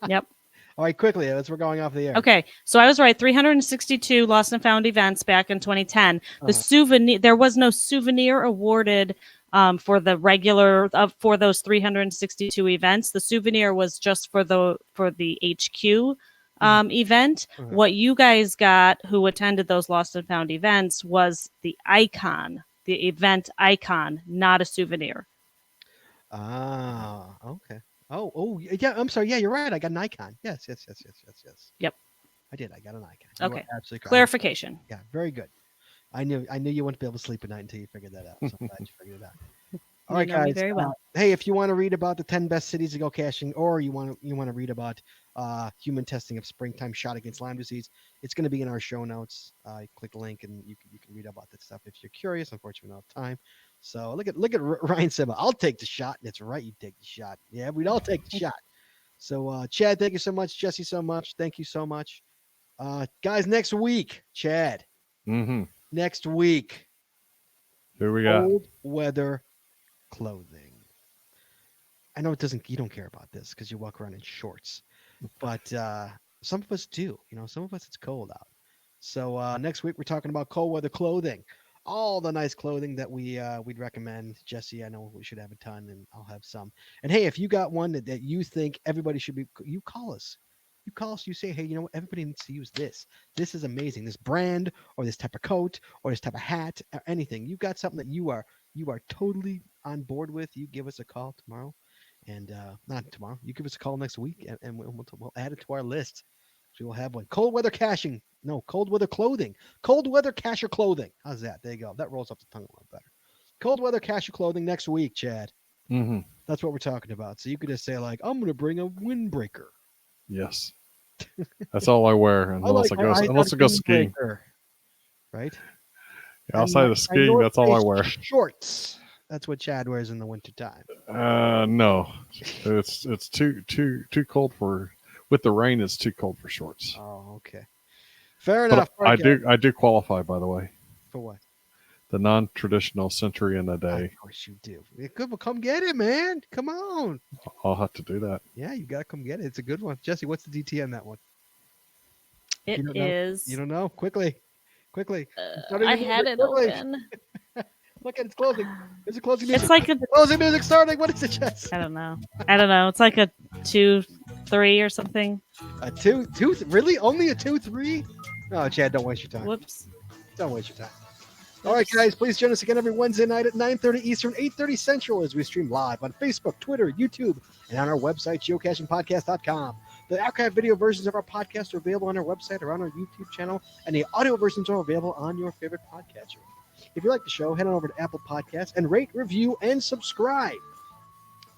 [SPEAKER 3] Yep.
[SPEAKER 1] All right, quickly, as we're going off the air.
[SPEAKER 3] Okay, so I was right. 362 lost and found events back in 2010. The souvenir, there was no souvenir awarded for the regular for those 362 events. The souvenir was just for the HQ event. What you guys got, who attended those lost and found events, was the icon, the event icon, not a souvenir.
[SPEAKER 1] Ah, okay. Oh, yeah. I'm sorry. Yeah, you're right. I got an icon. Yes.
[SPEAKER 3] Yep.
[SPEAKER 1] I did. I got an icon.
[SPEAKER 3] Okay.
[SPEAKER 1] Absolutely correct.
[SPEAKER 3] Clarification.
[SPEAKER 1] Yeah, very good. I knew you wouldn't be able to sleep at night until you figured that out. So I'm glad you figured it out. All right, guys.
[SPEAKER 3] Very well.
[SPEAKER 1] Hey, if you want to read about the 10 best cities to go caching, or you want to read about human testing of springtime shot against Lyme disease, it's going to be in our show notes. Click the link and you can read about that stuff if you're curious. Unfortunately, we don't have time. So look at Ryan said, "I'll take the shot." That's right, you take the shot. Yeah, we'd all take the shot. So Chad, thank you so much. Jesse, so much. Thank you so much. Guys, next week, Chad. Next week.
[SPEAKER 2] Who we got?
[SPEAKER 1] Cold weather clothing. I know you don't care about this because you walk around in shorts, but some of us do. Some of us it's cold out. So next week we're talking about cold weather clothing. All the nice clothing that we'd recommend. Jesse, I know we should have a ton, and I'll have some. And hey, if you got one that you think everybody should be, you call us. You say, hey, you know what? Everybody needs to use this. This is amazing. This brand, or this type of coat, or this type of hat, or anything. You got something that you are totally on board with. You give us a call tomorrow, and not tomorrow. You give us a call next week, and we'll add it to our list. So we'll have one. Cold weather clothing. Cold weather cacher clothing. How's that? There you go. That rolls up the tongue a little better. Cold weather cacher clothing next week, Chad. That's what we're talking about. So you could just say, like, I'm going to bring a windbreaker.
[SPEAKER 2] Yes. That's all I wear unless I go skiing.
[SPEAKER 1] Right?
[SPEAKER 2] Yeah, outside of skiing, that's all I wear.
[SPEAKER 1] Shorts. That's what Chad wears in the wintertime.
[SPEAKER 2] No. It's too cold for. With the rain, it's too cold for shorts.
[SPEAKER 1] Oh, okay. Fair enough.
[SPEAKER 2] I do qualify, by the way.
[SPEAKER 1] For what?
[SPEAKER 2] The non-traditional century in a day.
[SPEAKER 1] Of course you do. Come get it, man. Come on.
[SPEAKER 2] I'll have to do that.
[SPEAKER 1] Yeah, you got to come get it. It's a good one. Jesse, what's the DT on that one?
[SPEAKER 3] It is.
[SPEAKER 1] You don't know? Quickly.
[SPEAKER 3] I had it open.
[SPEAKER 1] Look at it's closing. There's a closing music.
[SPEAKER 3] It's like a
[SPEAKER 1] closing music starting. What is it, Jess?
[SPEAKER 3] I don't know. It's like a 2-3 or something.
[SPEAKER 1] A 2? Really? Only a 2-3? No, Chad, don't waste your time.
[SPEAKER 3] Whoops.
[SPEAKER 1] Don't waste your time. All right, guys, please join us again every Wednesday night at 9:30 Eastern, 8:30 Central as we stream live on Facebook, Twitter, YouTube, and on our website, geocachingpodcast.com. The archive video versions of our podcast are available on our website or on our YouTube channel, and the audio versions are available on your favorite podcatcher. If you like the show, head on over to Apple Podcasts and rate, review, and subscribe.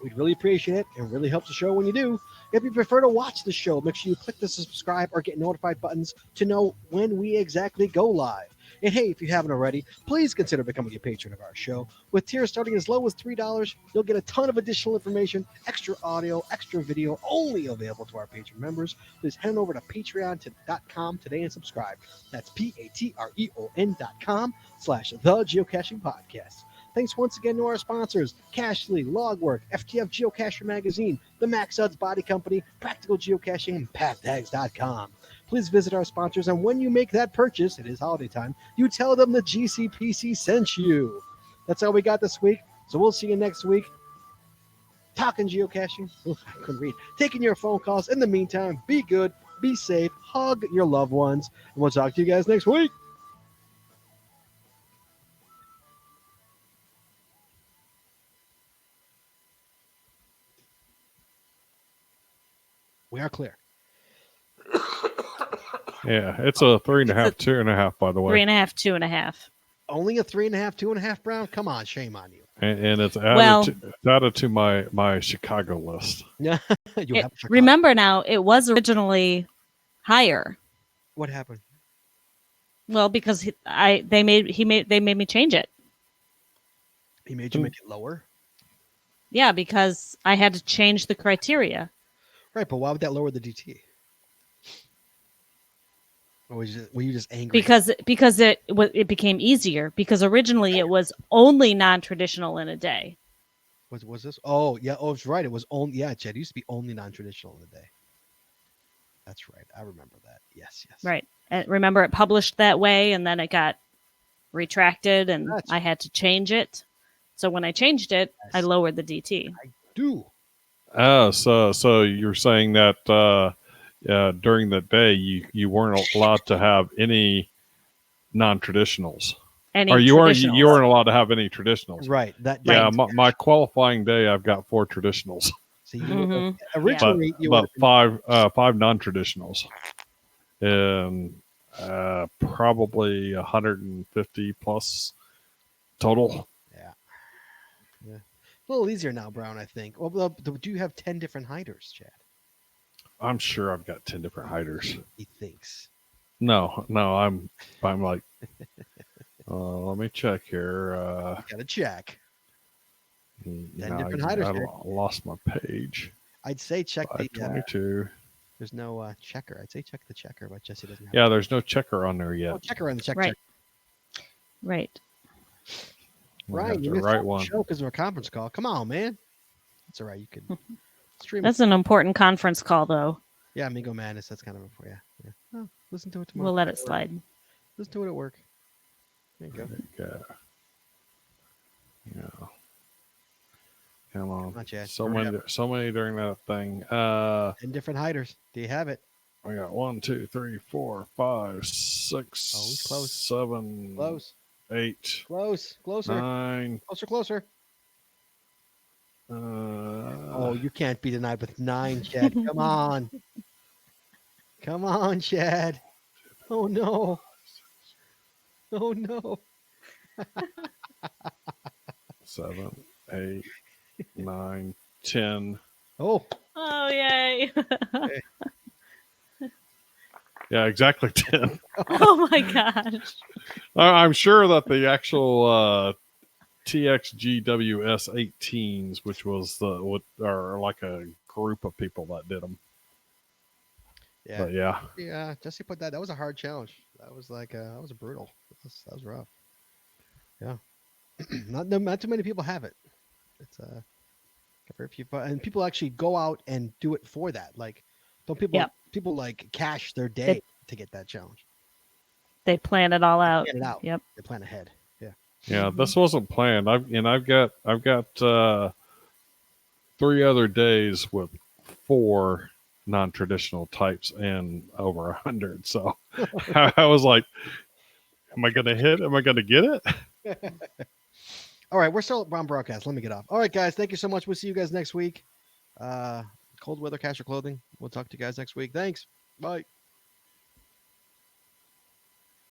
[SPEAKER 1] We'd really appreciate it and really helps the show when you do. If you prefer to watch the show, make sure you click the subscribe or get notified buttons to know when we exactly go live. And hey, if you haven't already, please consider becoming a patron of our show. With tiers starting as low as $3, you'll get a ton of additional information, extra audio, extra video, only available to our patron members. Please head over to patreon.com today and subscribe. That's patreon.com/The Geocaching Podcast. Thanks once again to our sponsors, Cashly, Logwork, FTF Geocacher Magazine, the Max Odds Body Company, Practical Geocaching, and PathTags.com. Please visit our sponsors, and when you make that purchase, it is holiday time, you tell them the GCPC sent you. That's all we got this week, so we'll see you next week. Talking geocaching. Ooh, I couldn't read. Taking your phone calls. In the meantime, be good, be safe, hug your loved ones, and we'll talk to you guys next week. We are clear.
[SPEAKER 2] Yeah, it's a 3.5, 2.5, by the way.
[SPEAKER 3] 3.5, 2.5.
[SPEAKER 1] Only a 3.5, 2.5, Brown? Come on, shame on you.
[SPEAKER 2] And it's added to my Chicago list.
[SPEAKER 1] Yeah,
[SPEAKER 3] remember now, it was originally higher.
[SPEAKER 1] What happened?
[SPEAKER 3] Well, because they made me change it.
[SPEAKER 1] He made you make it lower?
[SPEAKER 3] Yeah, because I had to change the criteria.
[SPEAKER 1] Right, but why would that lower the DT? Or were you just angry?
[SPEAKER 3] Because it became easier. Because originally it was only non-traditional in a day.
[SPEAKER 1] Was this? Oh yeah. Oh, it's right. It was only Chad. It used to be only non-traditional in a day. That's right. I remember that. Yes.
[SPEAKER 3] Right. And remember, it published that way, and then it got retracted, and I had to change it. So when I changed it, I lowered the DT.
[SPEAKER 1] I do.
[SPEAKER 2] Oh, so you're saying that during the day you weren't allowed to have any non-traditionals, or you weren't allowed to have any traditionals,
[SPEAKER 1] right?
[SPEAKER 2] My qualifying day, I've got 4 traditionals.
[SPEAKER 1] So originally,
[SPEAKER 2] but 5 non-traditionals, and probably 150 plus total.
[SPEAKER 1] Yeah. A little easier now, Brown, I think. Well, do you have 10 different hiders, Chad?
[SPEAKER 2] I'm sure I've got 10 different hiders.
[SPEAKER 1] He thinks.
[SPEAKER 2] No, I'm like, let me check here.
[SPEAKER 1] Gotta check.
[SPEAKER 2] 10
[SPEAKER 1] different hiders.
[SPEAKER 2] I lost my page.
[SPEAKER 1] I'd say check the
[SPEAKER 2] 22.
[SPEAKER 1] There's no checker. I'd say check the checker, but Jesse doesn't have
[SPEAKER 2] Yeah, there's no checker on there yet.
[SPEAKER 1] No checker on the check.
[SPEAKER 3] Right. Right.
[SPEAKER 1] Right, you missed the right show because of a conference call. Come on, man. That's all right. You can stream.
[SPEAKER 3] That's an important conference call, though.
[SPEAKER 1] Yeah, Amigo Madness. That's kind of yeah. Oh, listen to it tomorrow.
[SPEAKER 3] We'll let it slide.
[SPEAKER 1] Listen to it at work. There you go.
[SPEAKER 2] Yeah. Come on.
[SPEAKER 1] Come on, Chad.
[SPEAKER 2] So many during that thing.
[SPEAKER 1] 10 different hiders. Do you have it?
[SPEAKER 2] I got 1, 2, 3, 4, 5, 6,
[SPEAKER 1] oh, he's close.
[SPEAKER 2] 7,
[SPEAKER 1] close.
[SPEAKER 2] 8,
[SPEAKER 1] closer,
[SPEAKER 2] 9,
[SPEAKER 1] closer. Oh, you can't be denied with 9, Chad. Come on. Come on, Chad. Oh no. Oh no.
[SPEAKER 2] 7, 8, 9, 10.
[SPEAKER 1] Oh.
[SPEAKER 3] Oh, yay.
[SPEAKER 1] Okay.
[SPEAKER 2] Yeah, exactly 10.
[SPEAKER 3] Oh my gosh.
[SPEAKER 2] I'm sure that the actual TXGWS 18s, which was are like a group of people that did them.
[SPEAKER 1] Yeah.
[SPEAKER 2] But yeah.
[SPEAKER 1] Yeah, Jesse put that. That was a hard challenge. That was like that was brutal. That was rough. Yeah. not too many people have it. It's very few, and people actually go out and do it for that. Like, don't people like cash their day to get that challenge?
[SPEAKER 3] They plan it all out.
[SPEAKER 1] Plan it out.
[SPEAKER 3] Yep.
[SPEAKER 1] They plan ahead. Yeah.
[SPEAKER 2] Yeah, this wasn't planned. I've got 3 other days with 4 non-traditional types and over 100. So I was like, am I going to hit? Am I going to get it?
[SPEAKER 1] All right, we're still at Brown Broadcast. Let me get off. All right, guys, thank you so much. We'll see you guys next week. Cold weather cacher clothing. We'll talk to you guys next week. Thanks. Bye.